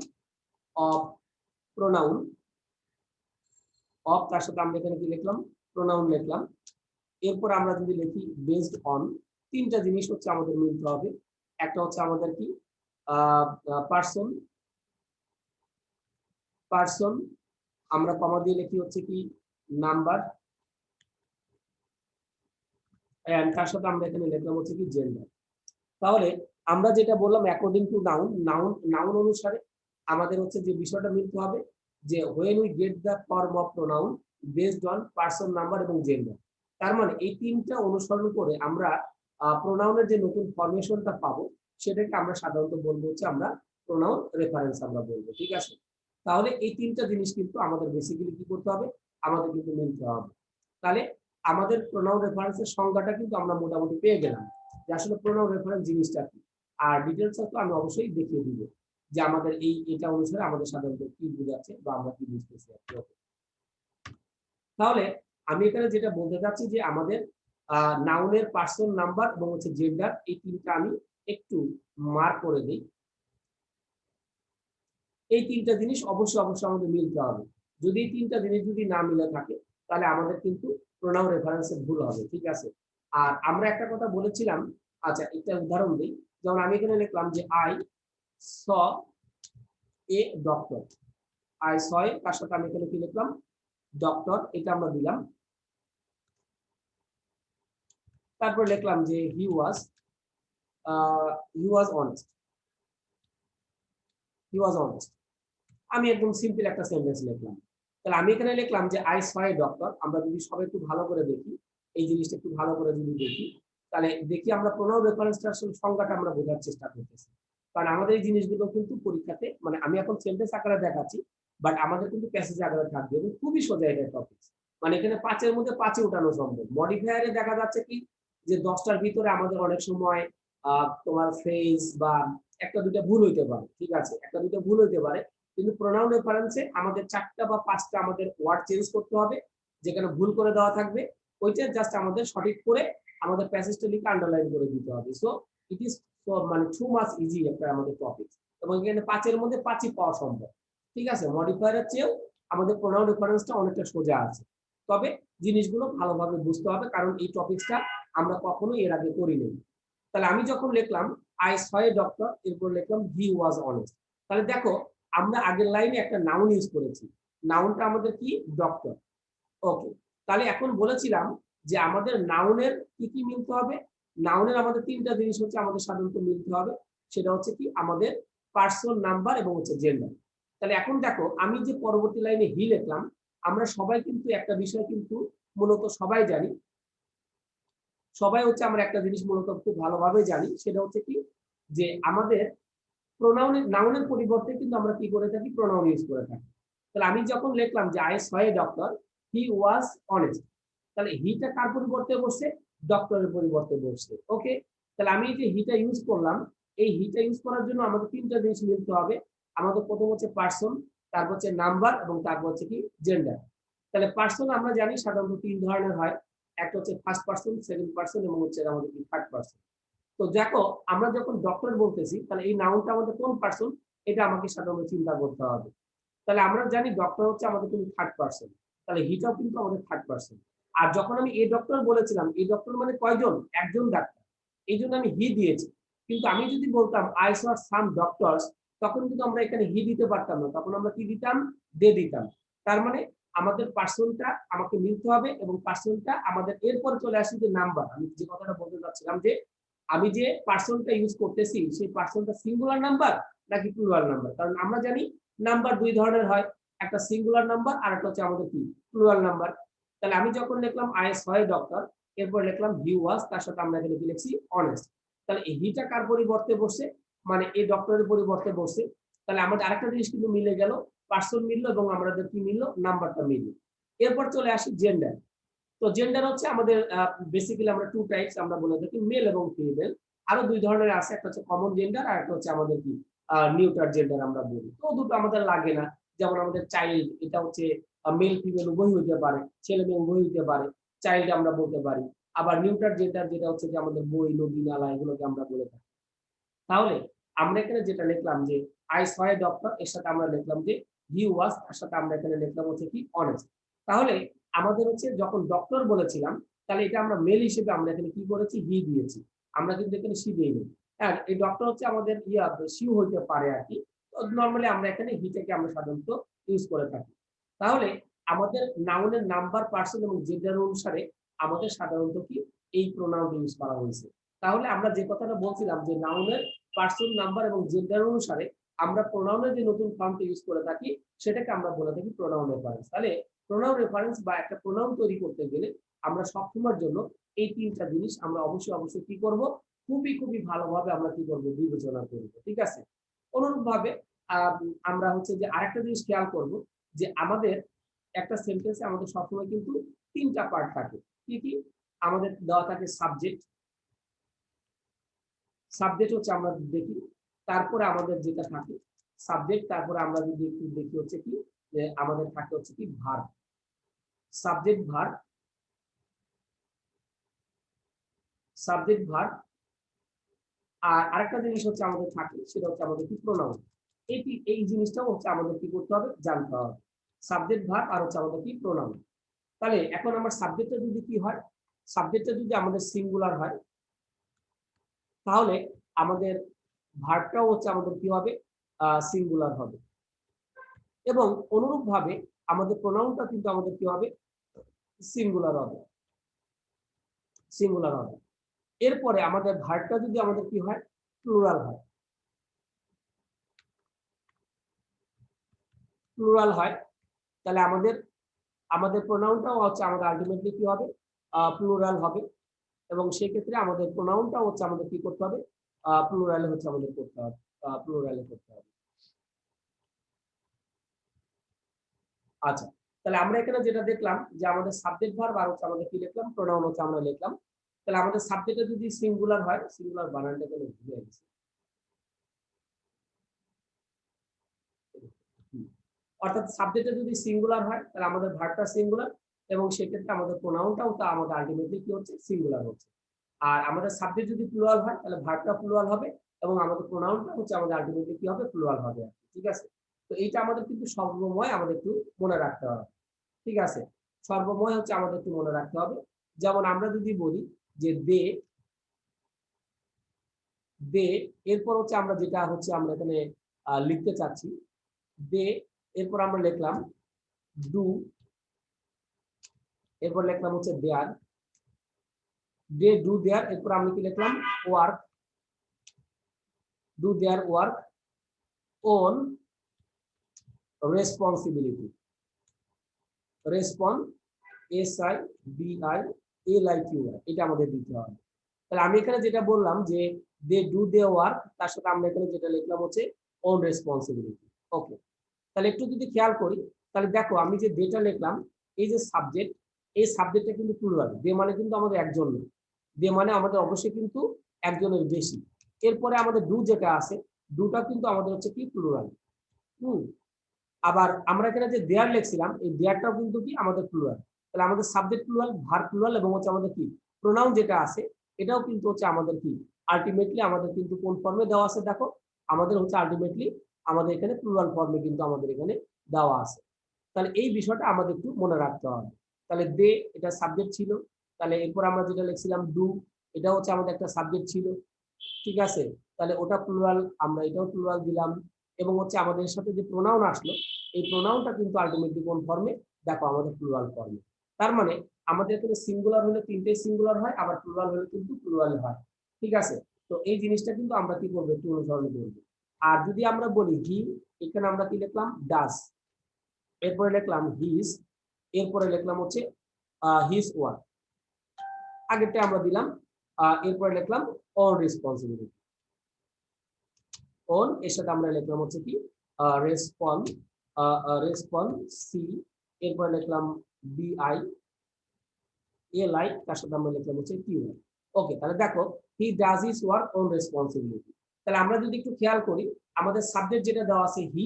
of pronoun of, তার সাথে আমরা এখানে কি লিখলাম, প্রোনাউন লিখলাম। এরপর আমরা যদি লিখি বেসড অন, তিনটা জিনিস হচ্ছে আমাদের মিলতে হবে। একটা হচ্ছে আমাদের কি পার্সন, পার্সন আমরা কমা দিয়ে লিখি হচ্ছে কি নাম্বার, এন্ড তার সাথে আমরা এখানে লিখলাম হচ্ছে কি জেন্ডার। তাহলে আমরা যেটা বললাম according to noun, noun noun অনুসারে আমাদের হচ্ছে যে বিষয়টা মিলতে হবে যে when we get the form of pronoun based on person, number এবং gender। তার মানে এই তিনটা অনুসরণ করে আমরা প্রোনাউনের যে নতুন ফরমেশনটা পাবো সেটাকে আমরা সাধারণত বলবো হচ্ছে আমরা প্রোনাউন রেফারেন্স আমরা বলবো, ঠিক আছে। তাহলে এই তিনটা জিনিস কিন্তু আমাদের বেসিক্যালি কি করতে হবে, আমাদের কিন্তু মিলতে হবে। তাহলে আমাদের প্রোনাউন রেফারেন্সের সংজ্ঞাটা কিন্তু আমরা মোটামুটি পেয়ে গেলাম যে আসলে প্রোনাউন রেফারেন্স জিনিসটা কি। আর ডিটেইলস তো আমি অবশ্যই দেখিয়ে দিব যে আমাদের এই এটা অনুসারে আমাদের সাধারণত কি বোঝাচ্ছে বা আমরা কি বুঝতেছি আর কি। তাহলে আমি এখানে যেটা বলতে চাচ্ছি যে আমাদের নাউনের পার্সন, নাম্বার এবং হচ্ছে জেন্ডার, এই তিনটা আমি একটু মার্ক করে দিই এই তিনটা জিনিস অবশ্যই অবশ্যই আমাদের মিলতে হবে। যদি এই তিনটা জিনিস যদি না মিলে থাকে তাহলে আমাদের কিন্তু প্রোনাউন রেফারেন্সে ভুল হবে, ঠিক আছে? আর আমরা একটা কথা বলেছিলাম, আচ্ছা একটা উদাহরণ দিই। যেমন আমি এখানে লিখলাম যে I saw a doctor. I saw a তার সাথে আমি এখানে কি লিখলাম? ডক্টর, এটা আমরা দিলাম। তারপর লিখলাম যে হি ওয়াজ অনেস্ট। হি ওয়াজ অনেস্ট। আমি একদম সিম্পল একটা সেন্টেন্স লিখলাম। তাহলে আমি এখানে লিখলাম যে আই স এ ডক্টর। আমরা যদি সবাই একটু ভালো করে দেখি, এই জিনিসটা একটু ভালো করে যদি দেখি, তাহলে দেখি আমরা প্রোনাউন রেফারেন্সটা আসলে সংজ্ঞাটা আমরা বোঝার চেষ্টা করতেছি। কারণ আমাদের এই জিনিসগুলো কিন্তু পরীক্ষাতে, মানে আমি এখন সেন্টেন্স আকারে দেখাচ্ছি, বাট আমাদের কিন্তু প্যাসেজ আকারে থাকবে এবং খুবই সোজা এটা টপিক। মানে এখানে ৫ এর মধ্যে ৫ ই উঠানো সম্ভব। মডিফায়ারে দেখা যাচ্ছে কি যে ১০ টার ভিতরে আমাদের অনেক সময় তোমার ফ্রেজ বা একটা দুইটা ভুল হইতে পারে। ঠিক আছে? একটা দুইটা ভুল হইতে পারে। কিন্তু প্রোনাউন রেফারেন্সে আমাদের ৪ টা বা ৫ টা আমাদের ওয়ার্ড চেঞ্জ করতে হবে। যেখানে ভুল করে দেওয়া থাকবে, ওইটা জাস্ট আমাদের সঠিক করে আমাদের প্যাসেজটা লিখে আন্ডারলাইন করে দিতে হবে। সো ইট ইস মানে টু মাচ ইজি একটা আমাদের টপিক। এবং এখানে ৫ এর মধ্যে ৫ ই পাওয়া সম্ভব। ঠিক আছে? মডিফায়ারের চেয়েও আমাদের প্রোনাউন রেফারেন্সটা অনেকটা সোজা আছে। তবে জিনিসগুলো ভালোভাবে বুঝতে হবে, কারণ এই টপিকসটা আমরা কখনোই এর আগে করি নাই। তাহলে আমি যখন লিখলাম আই স এ ডক্টর, এরপর লিখলাম হি ওয়াজ অনেস্ট। তাহলে দেখো আমরা আগের লাইনে একটা নাউন ইউজ করেছি। নাউনটা আমাদের কি? ডক্টর। ওকে। তাহলে এখন বলেছিলাম যে আমাদের নাউনের কি কি মিলতে হবে? নাউনের আমাদের ৩ টা জিনিস হচ্ছে আমাদের সাধারণত মিলতে হবে। সেটা হচ্ছে কি? আমাদের পার্সন নাম্বার এবং হচ্ছে জেন্ডার। তাহলে এখন দেখো আমি যে পরবর্তী লাইনে হি লিখলাম, আমরা সবাই কিন্তু একটা বিষয় কিন্তু মূলত সবাই জানি। সবাই হচ্ছে আমরা একটা জিনিস মূলত খুব ভালোভাবে জানি। সেটা হচ্ছে কি? যে আমাদের প্রোনাউনের নাউনের পরিবর্তে কিন্তু আমরা কি করে থাকি? প্রোনাউন ইউজ করে থাকি। তাহলে আমি যখন লিখলাম যে I saw a doctor, he was honest. তাহলে হিটা কার পরিবর্তে বসছে? ডক্টরের পরিবর্তে বসছে। ওকে? তাহলে আমি এই যে হিটা ইউজ করলাম, এই হিটা ইউজ করার জন্য আমাদের ৩ টা জিনিস মিলতে হবে। আমাদের প্রথম হচ্ছে পারসন, তারপর হচ্ছে নাম্বার এবং তারপর হচ্ছে কি? জেন্ডার। তাহলে পারসন আমরা জানি সাধারণত ৩ ধরনের হয়। একটা হচ্ছে ফার্স্ট পারসন, সেকেন্ড পারসন এবং হচ্ছে আমাদের কি? Third person. তো দেখো আমরা যখন ডক্টর বলতেছি তাহলে এই নাউনটা আমাদের কোন পারসন, এটা আমাকে সাধারণত চিন্তা করতে হবে। তাহলে আমরা জানি ডক্টর হচ্ছে আমাদের কিন্তু থার্ড পারসন। তাহলে হিটাও কিন্তু আমাদের থার্ড পারসন। আর যখন আমি এ ডক্টর বলেছিলাম, এই ডক্টর মানে কয়জন? একজন ডাক্তার। এই জন্য আমি হি দিয়েছি। কিন্তু আমি যদি বলতাম আই স সাম ডক্টরস, তখন কিন্তু আমরা এখানে হি দিতে পারতাম না। তখন আমরা কি দিতাম? দে দিতাম। তার মানে আমাদের পার্সনটা আমাকে মিলতে হবে এবং পার্সনটা আমাদের এরপরে চলে আসে যে নাম্বার। আমি যে কথাটা বলতে চাচ্ছিলাম যে আমি যে পার্সনটা ইউজ করতেছি সেই পার্সনটা সিঙ্গুলার নাম্বার নাকি প্লুরাল নাম্বার। কারণ আমরা জানি নাম্বার ২ ধরনের হয়। একটা সিঙ্গুলার নাম্বার আর একটা হচ্ছে আমাদের কি? Plural number. তাহলে আমি যখন লিখলাম আই এস হয় ডক্টর, এরপর লিখলাম হি ওয়াজ, তার সাথে আমরা এখানে কি লিখছি? অনেস্ট। তাহলে এই হিটা কার পরিবর্তে বসে? মানে এই ডক্টরের পরিবর্তে বসে। তাহলে আমাদের আরেকটা জিনিস কিন্তু মিলে গেল। পার্সন মিলল এবং আমাদের কি মিলল? নাম্বারটা মিলল। এরপর চলে আসি জেন্ডার। তো জেন্ডার হচ্ছে আমাদের বেসিক্যালি আমরা 2 টাইপস আমরা বলে থাকি, মেল এবং ফিমেল। আরো ২ ধরনের আছে। একটা হচ্ছে কমন জেন্ডার আর একটা হচ্ছে আমাদের কি? নিউটার জেন্ডার আমরা বলি। তো দুটো আমাদের লাগে না। যেমন আমাদের চাইল্ড, এটা হচ্ছে মেল ফিমেল উভয় হইতে পারে। ছেলে মেয়ে উভয় হইতে পারে। চাইল্ড আমরা বলতে পারি। আবার নিউটার জেন্ডার যেটা হচ্ছে যে আমাদের বই, নদী, নালা এগুলোকে আমরা বলে থাকি। তাহলে আমরা এখানে যেটা লিখলাম যে আই স এ ডক্টর, এর সাথে আমরা লিখলাম যে হি ওয়াজ, তার সাথে আমরা এখানে লিখলাম হচ্ছে কি? অনেস্ট। তাহলে আমাদের হচ্ছে যখন ডক্টর বলেছিলাম, তাহলে এটা আমরা মেল হিসেবে আমরা এখানে কি করেছি? হি দিয়েছি। আমরা কিন্তু এখানে সি দেইনি। হ্যাঁ, এই ডক্টর হচ্ছে আমাদের সিউ হইতে পারে আরকি। তো নরমালি আমরা এখানে হি টাকে আমরা সাধারণত ইউজ করে থাকি। তাহলে আমাদের নাউনের নাম্বার, পারসন এবং জেন্ডার অনুসারে আমাদের সাধারণত কি? এই প্রোনাউন ইউজ করা হয়েছে। তাহলে আমরা যে কথাটা বলছিলাম যে নাউনের পার্সন নাম্বার এবং জেন্ডার অনুসারে আমরা প্রোনাউনের যে নতুন ফর্মটা ইউজ করে থাকি সেটাকে আমরা বলে থাকি প্রোনাউন রেফারেন্স। তাহলে প্রোনাউন রেফারেন্স বা একটা প্রোনাউন তৈরি করতে গেলে আমরা সবসময়ের জন্য এই ৩টা জিনিস আমরা অবশ্যই কি করব? খুবই ভালোভাবে আমরা কি করব? বিবেচনা করব। ঠিক আছে? অনুরূপভাবে আম আমরা হচ্ছে যে আরেকটা জিনিস খেয়াল করব যে আমাদের একটা সেন্টেন্সে আমাদের সবসময় কিন্তু ৩ টা পার্ট থাকে। কি, কি? আমাদের দেওয়া থাকে সাবজেক্ট। সাবজেক্ট হচ্ছে আমরা দেখি। তারপরে আমাদের যেটা থাকে সাবজেক্ট, তারপরে আমরা যদি একটু দেখি হচ্ছে কি? যে আমাদের থাকে হচ্ছে কি? Verb. Subject verb, subject verb. আর আরেকটা জিনিস হচ্ছে আমাদের থাকে সেটা হচ্ছে আমাদের কি? প্রোনাউন। এই জিনিসটাও হচ্ছে আমাদের কি করতে হবে, জানতে হবে। সাবজেক্ট ভার্ব আর হচ্ছে আমাদের কি প্রোনাউন। তাহলে এখন আমার সাবজেক্টটা যদি কি হয়, সাবজেক্টটা যদি আমাদের সিঙ্গুলার হয়, তাহলে আমাদের ভার্বটাও হচ্ছে আমাদের কি হবে, সিঙ্গুলার হবে। এবং অনুরূপভাবে আমাদের প্রোনাউনটা কিন্তু আমাদের কি হবে, সিঙ্গুলার হবে, সিঙ্গুলার হবে। এরপরে আমাদের ভার্বটা যদি আমাদের কি হয়, প্লুরাল হয়, প্লুরাল হয়, তাহলে আমাদের আমাদের প্রোনাউনটাও হচ্ছে আমাদের আলটিমেটলি কি হবে, প্লুরাল হবে। এবং সেই ক্ষেত্রে আমাদের প্রোনাউনটাও হচ্ছে আমাদের কি করতে হবে, প্লুরালে হচ্ছে আমাদের করতে হবে, প্লুরালে করতে হবে। আচ্ছা, তাহলে আমরা এখানে যেটা দেখলাম যে আমাদের সাবজেক্ট ভার্ব আর হচ্ছে আমাদের কি লিখলাম, প্রোনাউন হচ্ছে আমরা লিখলাম। তাহলে আমাদের সাবজেক্টে যদি সিঙ্গুলার হয়, সিঙ্গুলার বানানটা কেন ভুলে গেছি। অর্থাৎ সাবজেক্টে যদি সিঙ্গুলার হয়, তাহলে আমাদের ভার্বটা সিঙ্গুলার, এবং সেক্ষেত্রে আমাদের প্রোনাউনটাও তা আমাদের আলটিমেটলি কি হচ্ছে, সিঙ্গুলার হচ্ছে। আর আমাদের সাবজেক্ট যদি প্লুরাল হয়, তাহলে ভার্বটা প্লুরাল হবে, এবং আমাদের প্রোনাউনটা হচ্ছে আমাদের আলটিমেটলি কি হবে, প্লুরাল হবে। ঠিক আছে, তো এইটা আমাদের কিন্তু সর্বময় আমাদের একটু মনে রাখতে হবে। ঠিক আছে, সর্বময় হচ্ছে আমাদের একটু মনে রাখতে হবে। যেমন আমরা যদি বলি যে দে, দে, এরপর হচ্ছে আমরা যেটা হচ্ছে আমরা এখানে লিখতে চাচ্ছি, দে, এরপর আমরা লিখলাম ডু, এরপর লিখলাম হচ্ছে দেয়ার, দে ডু দেয়ার, এরপর আমরা কি লিখলাম, work, do their work on responsibility, response, SIBILIQI, এটা আমাদের দিতে হবে। তাহলে আমি এখানে যেটা বললাম যে দে ডু দে ওয়ার্ক, তার সাথে আমরা এখানে যেটা লিখলাম হচ্ছে অন রেসপন্সিবিলিটি। ওকে, তাহলে একটু যদি খেয়াল করি, তাহলে দেখো আমি যে ডেটা লিখলাম, এই যে সাবজেক্ট, এই সাবজেক্টটা কিন্তু প্লুরাল, দে মানে কিন্তু আমাদের একজন না, দে মানে আমাদের অবশ্যই কিন্তু একজনের বেশি। এরপরে আমাদের ডু যেটা আছে, ডুটা কিন্তু আমাদের হচ্ছে কি, প্লুরাল। হুম, আবার আমরা এখানে যে দেয়ার লিখছিলাম, এই দেয়ারটাও কিন্তু কি আমাদের প্লুরাল। তাহলে আমাদের সাবজেক্ট প্লুরাল, ভার্ব প্লুরাল, এবং হচ্ছে আমাদের কি প্রোনাউন যেটা আছে, এটাও কিন্তু হচ্ছে আমাদের কি আলটিমেটলি আমাদের কিন্তু কোন ফর্মে দেওয়া আছে, দেখো আমাদের হচ্ছে আলটিমেটলি আমাদের এখানে প্লুরাল ফর্মে কিন্তু আমাদের এখানে দেওয়া আছে। তাহলে এই বিষয়টা আমাদের একটু মনে রাখতে হবে। তাহলে দে, এটা সাবজেক্ট ছিল। তাহলে এরপর আমরা যেটা লিখছিলাম ডু, এটা হচ্ছে আমাদের একটা সাবজেক্ট ছিল। ঠিক আছে, তাহলে ওটা প্লুরাল, আমরা এটাও প্লুরাল দিলাম। এবং হচ্ছে আমাদের সাথে যে প্রোনাউন আসলো, এই প্রোনাউনটা কিন্তু আলটিমেটলি কোন ফর্মে, দেখো আমাদের প্লুরাল ফর্মে। তার মানে আমাদের এখানে সিঙ্গুলার হলে তিনটে সিঙ্গুলার হয়, আবার প্লুরাল হলে কিন্তু প্লুরাল হয়। ঠিক আছে, তো এই জিনিসটা কিন্তু আমরা কি করবো, একটু অনুসরণ করবো। আর যদি আমরা বলি হি, এখানে আমরা কি লিখলাম, ডাস, এরপরে লিখলাম হিজ, এরপরে লিখলাম হচ্ছে হিজ ওয়ার্ক, আগেরটা আমরা দিলাম। এরপরে লিখলাম অন রেসপন্সিবিলিটি, অন, এর সাথে আমরা লিখলাম হচ্ছে কি রেসপন্স, সি, এরপরে লিখলাম BILI, তার সাথে আমরা লিখলাম হচ্ছে কিউ। ওকে, তাহলে দেখো he does his work on responsibility. তাহলে আমরা যদি একটু খেয়াল করি, আমাদের সাবজেক্ট যেটা দেওয়া আছে হি,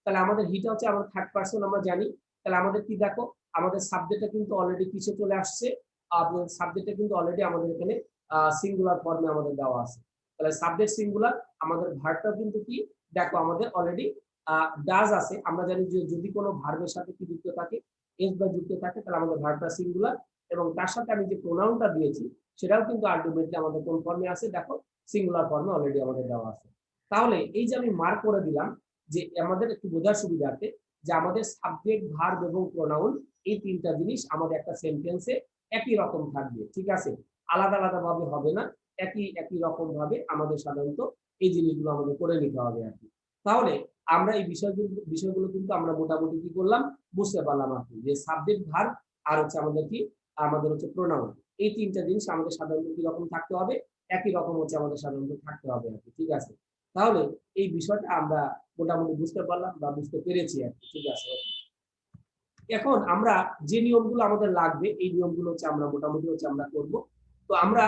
তাহলে আমাদের হিটা হচ্ছে আমাদের থার্ড পারসন আমরা জানি। তাহলে আমাদের কি দেখো, আমাদের সাবজেক্টটা কিন্তু অলরেডি কিসে চলে আসছে, আমাদের সাবজেক্টটা কিন্তু অলরেডি আমাদের এখানে সিঙ্গুলার ফর্মে আমাদের দেওয়া আছে। তাহলে সাবজেক্ট সিঙ্গুলার, আমাদের ভার্বটা কিন্তু কি, দেখো আমাদের অলরেডি ডাজ আছে। আমরা জানি যে যদি কোনো ভার্বের সাথে কি যুক্ত থাকে, এস বা যুক্ত থাকে, তাহলে আমাদের ভার্বটা সিঙ্গুলার, এবং তার সাথে আমি যে প্রোনাউনটা দিয়েছি, সেটাও কিন্তু আলটিমেটলি আমাদের কোন ফর্মে আছে, দেখো সিঙ্গুলার ফর্মে অলরেডি আমাদের দেওয়া আছে। তাহলে এই যে আমি মার্ক করে দিলাম, যে আমাদের একটু বোঝার সুবিধার্থে, যে আমাদের সাবজেক্ট ভার্ব এবং প্রোনাউন, এই তিনটা জিনিস আমাদের একটা সেন্টেন্সে একই রকম থাকবে। ঠিক আছে, আলাদা আলাদা ভাবে হবে না, একই একই রকম ভাবে আমাদের সাধারণত এই জিনিসগুলো আমাদের করে নিতে হবে আর কি। তাহলে আমরা এই বিষয়গুলো কিন্তু আমরা মোটামুটি কি করলাম, বুঝতে পারলাম আর কি, যে সাবজেক্ট ভার্ব আর হচ্ছে আমাদের কি, আমাদের হচ্ছে প্রোনাউন, এই তিনটা জিনিস আমাদের সাধারণত কি রকম থাকতে হবে, একই রকম হচ্ছে আমাদের সাধারণত থাকতে হবে আর কি। ঠিক আছে, তাহলে এই বিষয়টা আমরা মোটামুটি বুঝতে পারলাম বা বুঝতে পেরেছি আর কি। ঠিক আছে, এখন আমরা যে নিয়মগুলো আমাদের লাগবে, এই নিয়মগুলো হচ্ছে আমরা মোটামুটি হচ্ছে আমরা করব। তো আমরা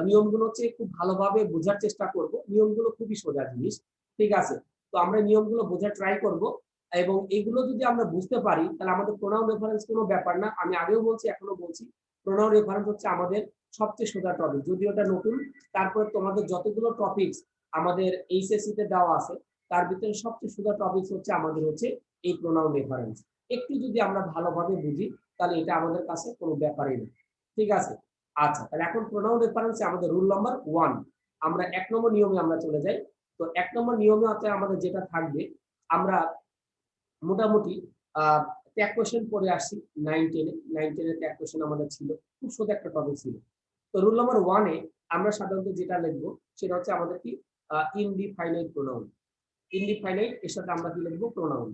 নিয়মগুলো হচ্ছে খুব ভালোভাবে বোঝার চেষ্টা করব। নিয়মগুলো খুবই সোজা জিনিস। ঠিক আছে, তো আমরা নিয়মগুলো বোঝার ট্রাই করব, এবং এগুলো যদি আমরা বুঝতে পারি, তাহলে আমাদের প্রোনাউন রেফারেন্স কোনো ব্যাপার না। আমি আগেও বলছি, এখনো বলছি, প্রোনাউন রেফারেন্স হচ্ছে আমাদের সবচেয়ে সোজা টপিক, যদিও এটা নতুন। তারপরে তোমাদের যতগুলো টপিকস আমাদের এইচএসসি তে দেওয়া আছে, তার ভিতরে সবচেয়ে সোজা টপিক হচ্ছে আমাদের হচ্ছে এই প্রোনাউন রেফারেন্স। একটু যদি আমরা ভালোভাবে বুঝি তাহলে এটা আমাদের কাছে কোনো ব্যাপারই না। ঠিক আছে? আচ্ছা, তাহলে এখন প্রোনাউন রেফারেন্সে আমাদের রুল নাম্বার 1, আমরা 1 নম্বর নিয়মে আমরা চলে যাই। তো 1 নম্বর নিয়মে হচ্ছে আমাদের যেটা থাকবে, আমরা মোটামুটি ট্যাগ কোয়েশ্চেন পড়ে আসছি 9-10 এ। 9-10 এর ট্যাগ কোয়েশ্চেন আমাদের ছিল। খুব সোজা একটা টপিক ছিল। তো রুল নাম্বার 1 এ আমরা সাধারণত যেটা লিখব সেটা হচ্ছে আমাদের কি ইনডিফাইনাইট প্রোনাউন। ইনডিফাইনাইট এর সাথে আমরা কি লিখব? প্রোনাউন।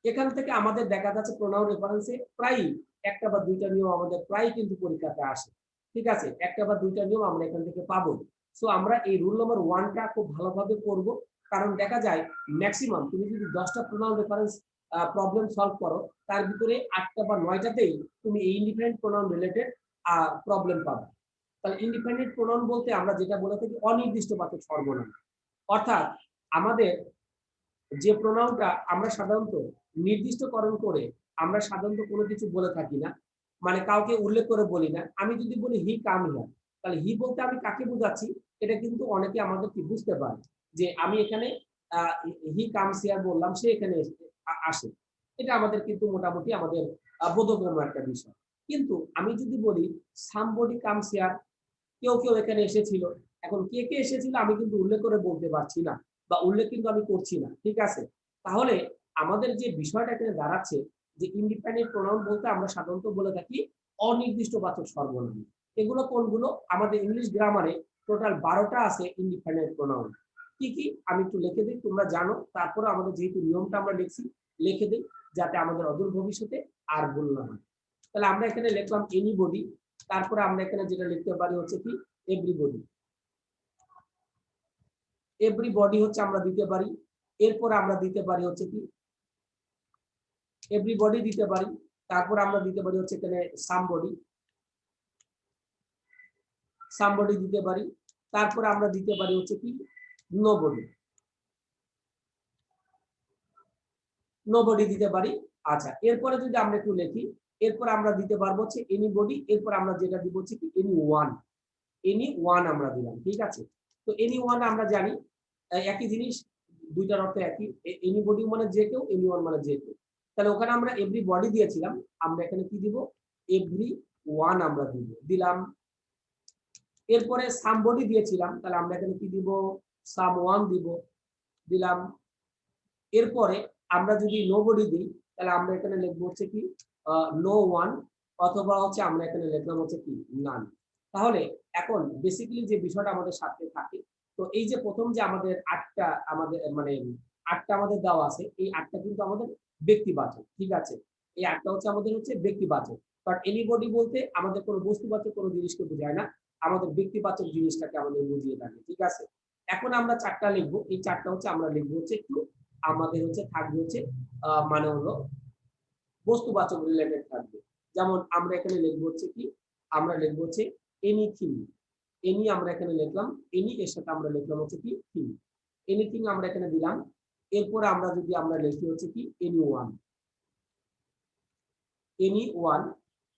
এখান থেকে আমাদের দেখা যাচ্ছে প্রোনাউন রেফারেন্সে প্রায় একটা বা দুইটা নিয়ম আমাদের প্রায় কিন্তু পরীক্ষাতে আসে। ঠিক আছে? একটা বা দুইটা নিয়ম আমরা এখান থেকে পাবো। সো আমরা এই রুল নাম্বার 1 টা খুব ভালোভাবে করব। কারণ দেখা যায় ম্যাক্সিমাম তুমি যদি 10 টা প্রোনাউন রেফারেন্স প্রবলেম সলভ করো, তার ভিতরে 8 টা বা 9 টাতেই তুমি এই ইন্ডিপেন্ডেন্ট প্রোনাউন রিলেটেড প্রবলেম পাবে। তাহলে ইন্ডিপেন্ডেন্ট প্রোনাউন বলতে আমরা যেটা বলে থাকি অনির্দিষ্টবাচক সর্বনাম। অর্থাৎ আমাদের যে প্রোনাউনটা আমরা সাধারণত নির্দিষ্টকরণ করে আমরা সাধারণত কোনো কিছু বলে থাকি না, মানে কাউকে উল্লেখ করে বলি না। আমি যদি বলি হি কাম হিয়ার, তাহলে হি বলতে আমি কাকে বোঝাচ্ছি এটা কিন্তু অনেকে আমাদের কি বুঝতে পারে যে আমি এখানে হি কামস হিয়ার বললাম, সে এখানে আসে। এটা আমাদের কিন্তু মোটামুটি আমাদের বোধগম্য একটা বিষয়। কিন্তু আমি যদি বলি সামবডি কামস হিয়ার, কেউ কেউ এখানে এসেছিল, এখন কে কে এসেছিল আমি কিন্তু উল্লেখ করে বলতে পারছি না বা উল্লেখ কিন্তু আমি করছি না। ঠিক আছে? তাহলে আমাদের যে বিষয়টা এখানে দাঁড়াচ্ছে যে ইন্ডিপেন্ডেন্ট প্রোনাউন বলতে আমরা সাধারণত বলে থাকি অনির্দিষ্টবাচক সর্বনাম। এগুলো কোনগুলো? আমাদের ইংলিশ গ্রামারে টোটাল 12টা আছে ইন্ডিপেন্ডেন্ট প্রোনাউন। কি কি আমি একটু লিখে দিই, তোমরা জানো। তারপরে আমাদের যেহেতু নিয়মটা আমরা লিখছি, লিখে দিই যাতে আমাদের অদূর ভবিষ্যতে আর ভুল না হয়। তাহলে আমরা এখানে লিখলাম এনিবডি, তারপরে আমরা এখানে যেটা লিখতে পারি হচ্ছে কি এভরিবডি। এভরিবডি হচ্ছে আমরা দিতে পারি। এরপরে আমরা দিতে পারি হচ্ছে কি এভরিবডি দিতে পারি। তারপর আমরা দিতে পারি হচ্ছে এখানে সামবডি, সামবডি দিতে পারি। তারপরে আমরা দিতে পারি হচ্ছে কি নোবডি, নোবডি দিতে পারি। আচ্ছা, এরপরে যদি আমরা একটু লিখি, এরপর আমরা দিতে পারবো হচ্ছে এনিবডি, এরপর আমরা যেটা দিব হচ্ছে কি এনিওয়ান। এনিওয়ান আমরা দিলাম। ঠিক আছে? তো এনিওয়ান আমরা জানি একই জিনিস, দুইটার অর্থ একই। এনিবডি মানে যে কেউ, এনিওয়ান মানে যে কেউ। তাহলে ওখানে আমরা এভরিবডি দিয়েছিলাম, আমরা এখানে কি দিব? এভরিওয়ান আমরা দিলাম। এরপরে সামবডি দিয়েছিলাম, তাহলে আমরা এখানে কি দিব? সামওয়ান দিলাম। এরপরে আমরা যদি নোবডি দিই, তাহলে আমরা এখানে লিখবো হচ্ছে কি নো ওয়ান, অথবা হচ্ছে আমরা এখানে লিখলাম হচ্ছে কি নান। তাহলে এখন বেসিক্যালি যে বিষয়টা আমাদের সাথে থাকে, তো এই যে প্রথম যে আমাদের 8টা আমাদের মানে 8টা আমাদের দেওয়া আছে, এই 8টা কিন্তু আমাদের ব্যক্তিবাচক। ঠিক আছে? এই 8টা হচ্ছে আমাদের হচ্ছে ব্যক্তিবাচক। বাট এনিবডি বলতে আমাদের কোনো বস্তুবাচক কোনো জিনিসকে বোঝায় না, আমাদের ব্যক্তিবাচক জিনিসটাকে আমাদের বুঝিয়ে থাকে। ঠিক আছে? এখন আমরা 4টা লিখবো, এই 4টা হচ্ছে আমরা লিখবো হচ্ছে একটু আমাদের হচ্ছে থাকবে হচ্ছে মানে হলো বস্তুবাচক রিলেটেড থাকবে। যেমন আমরা এখানে লিখবো হচ্ছে কি, আমরা লিখবো হচ্ছে এনিথিং। এনি আমরা এখানে লিখলাম, এনি এর সাথে আমরা লিখলাম হচ্ছে কি থিং। এনিথিং আমরা এখানে দিলাম। এরপরে আমরা যদি আমরা লিখি হচ্ছে কি anyone, anyone,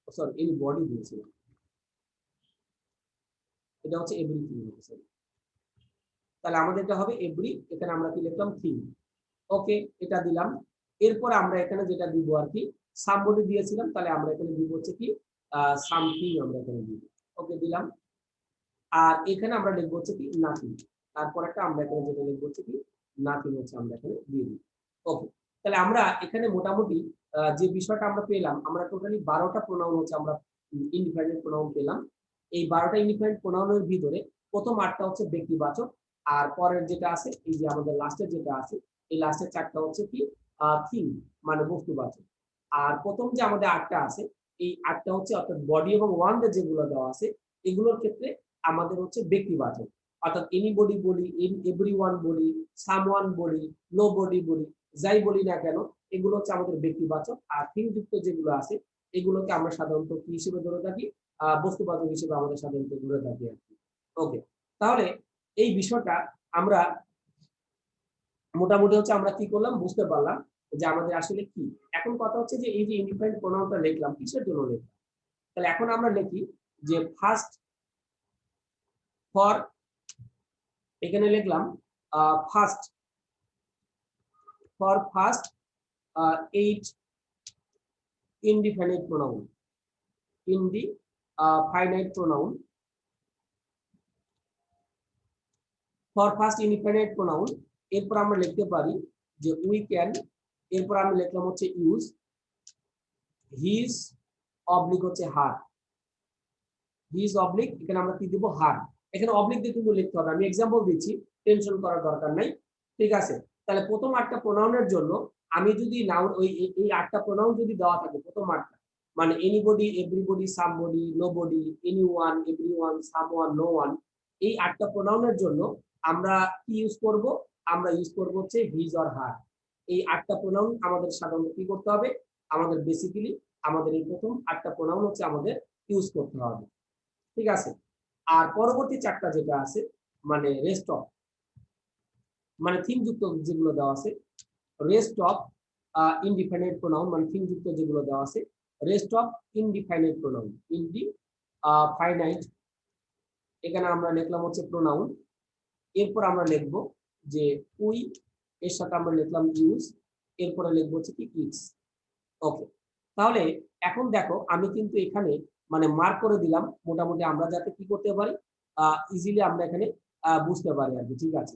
sorry any body দিয়েছিলাম, এটা হচ্ছে এভরিথিং। তাহলে আমাদের এটা হবে এভরি, এখানে আমরা কি লিখলাম থিং। ওকে, এটা দিলাম। এরপর আমরা এখানে যেটা দিব আর কি সামবডি দিয়েছিলাম, তাহলে আমরা এখানে দিব হচ্ছে কি সামথিং আমরা এখানে দিব। ওকে, দিলাম। আর এখানে আমরা লিখবো হচ্ছে কি নাথিং। তারপর একটা আমরা এখানে যেটা লিখবো হচ্ছে কি নাথিং হচ্ছে আমরা এখানে দিয়ে দিই। ওকে, তাহলে আমরা এখানে মোটামুটি যে বিষয়টা আমরা পেলাম, আমরা টোটালি 12টা প্রোনাউন হচ্ছে আমরা ইন্ডিপেন্ডেন্ট প্রোনাউন পেলাম। এই 12টা ইন্ডিপেন্ডেন্ট প্রোনাউনের ভিতরে প্রথম 8টা হচ্ছে ব্যক্তিবাচক, আর পরের যেটা আছে এই যে আমাদের লাস্টের যেটা আছে, এই লাস্টের 4টা হচ্ছে কি থিং মানে বস্তুবাচক। আর প্রথম যে আমাদের 8টা আছে, এই 8টা হচ্ছে অর্থাৎ বডি এবং ওয়ান যেগুলো দেওয়া আছে, এগুলোর ক্ষেত্রে আমাদের হচ্ছে ব্যক্তিবাচক। অর্থাৎ এনিবডি বলি, এভরিওয়ান বলি, সামওয়ান বলি, নোবডি বলি, যাই বলি না কেন, এগুলো হচ্ছে আমাদের ব্যক্তিবাচক। আর থিং যুক্ত যেগুলো আছে, এগুলোকে আমরা সাধারণত কি হিসেবে ধরে থাকি? বস্তুবাচক হিসেবে আমাদের সাধারণত ধরে থাকি আর কি। ওকে, তাহলে এই বিষয়টা আমরা মোটামুটি হচ্ছে আমরা কি করলাম বুঝতে পারলাম যে আমাদের আসলে কি। এখন কথা হচ্ছে যে এই যে ইন্ডিপেন্ডেন্ট প্রোনাউনটা লিখলাম কিসের জন্য লিখলাম? তাহলে এখন আমরা লিখি যে ফার্স্ট ফর, এখানে লিখলাম first for first 8 indefinite pronoun indefinite pronoun for first indefinite pronoun এরপর আমরা লিখতে পারি যে we can এরপর আমি লিখলাম হচ্ছে use his oblique হচ্ছে her his oblique এখানে আমরা কি দেব her এখানে oblique দিয়ে কিন্তু লিখতে হবে আমি एग्जांपल দিচ্ছি টেনশন করার দরকার নাই ঠিক আছে তাহলে প্রথম আটটা প্রোনাউনের জন্য আমি যদি নাউন ওই এই আটটা প্রোনাউন যদি দেওয়া থাকে প্রথম আটটা মানে anybody everybody somebody nobody anyone everyone someone no one এই আটটা প্রোনাউনের জন্য আমরা কি ইউজ করব আমরা ইউজ করব হচ্ছে হিজ অর হার এই আটটা প্রোনাউন আমাদের সাধারণত কি করতে হবে আমাদের বেসিক্যালি আমাদের এই প্রথম আটটা প্রোনাউন হচ্ছে আমাদের ইউজ করতে হবে ঠিক আছে আর পরবর্তী চারটা যেটা আছে মানে রেস্ট অফ মানে থিম যুক্ত যেগুলো দেওয়া আছে রেস্ট অফ ইনডিফিনিট প্রোনাউন মানে থিম যুক্ত যেগুলো দেওয়া আছে rest of indefinite pronoun indefinite এখানে আমরা লিখলাম হচ্ছে প্রোনাউন এরপর আমরা লিখব যে উই এর সাথে আমরা লিখলাম ইউজ এরপরে লিখব হচ্ছে কি ইটস ওকে তাহলে এখন দেখো আমি কিন্তু এখানে মানে মার্ক করে দিলাম মোটামুটি আমরা যাতে কি করতে পারি ইজিলি আমরা এখানে বুঝতে পারি আর কি ঠিক আছে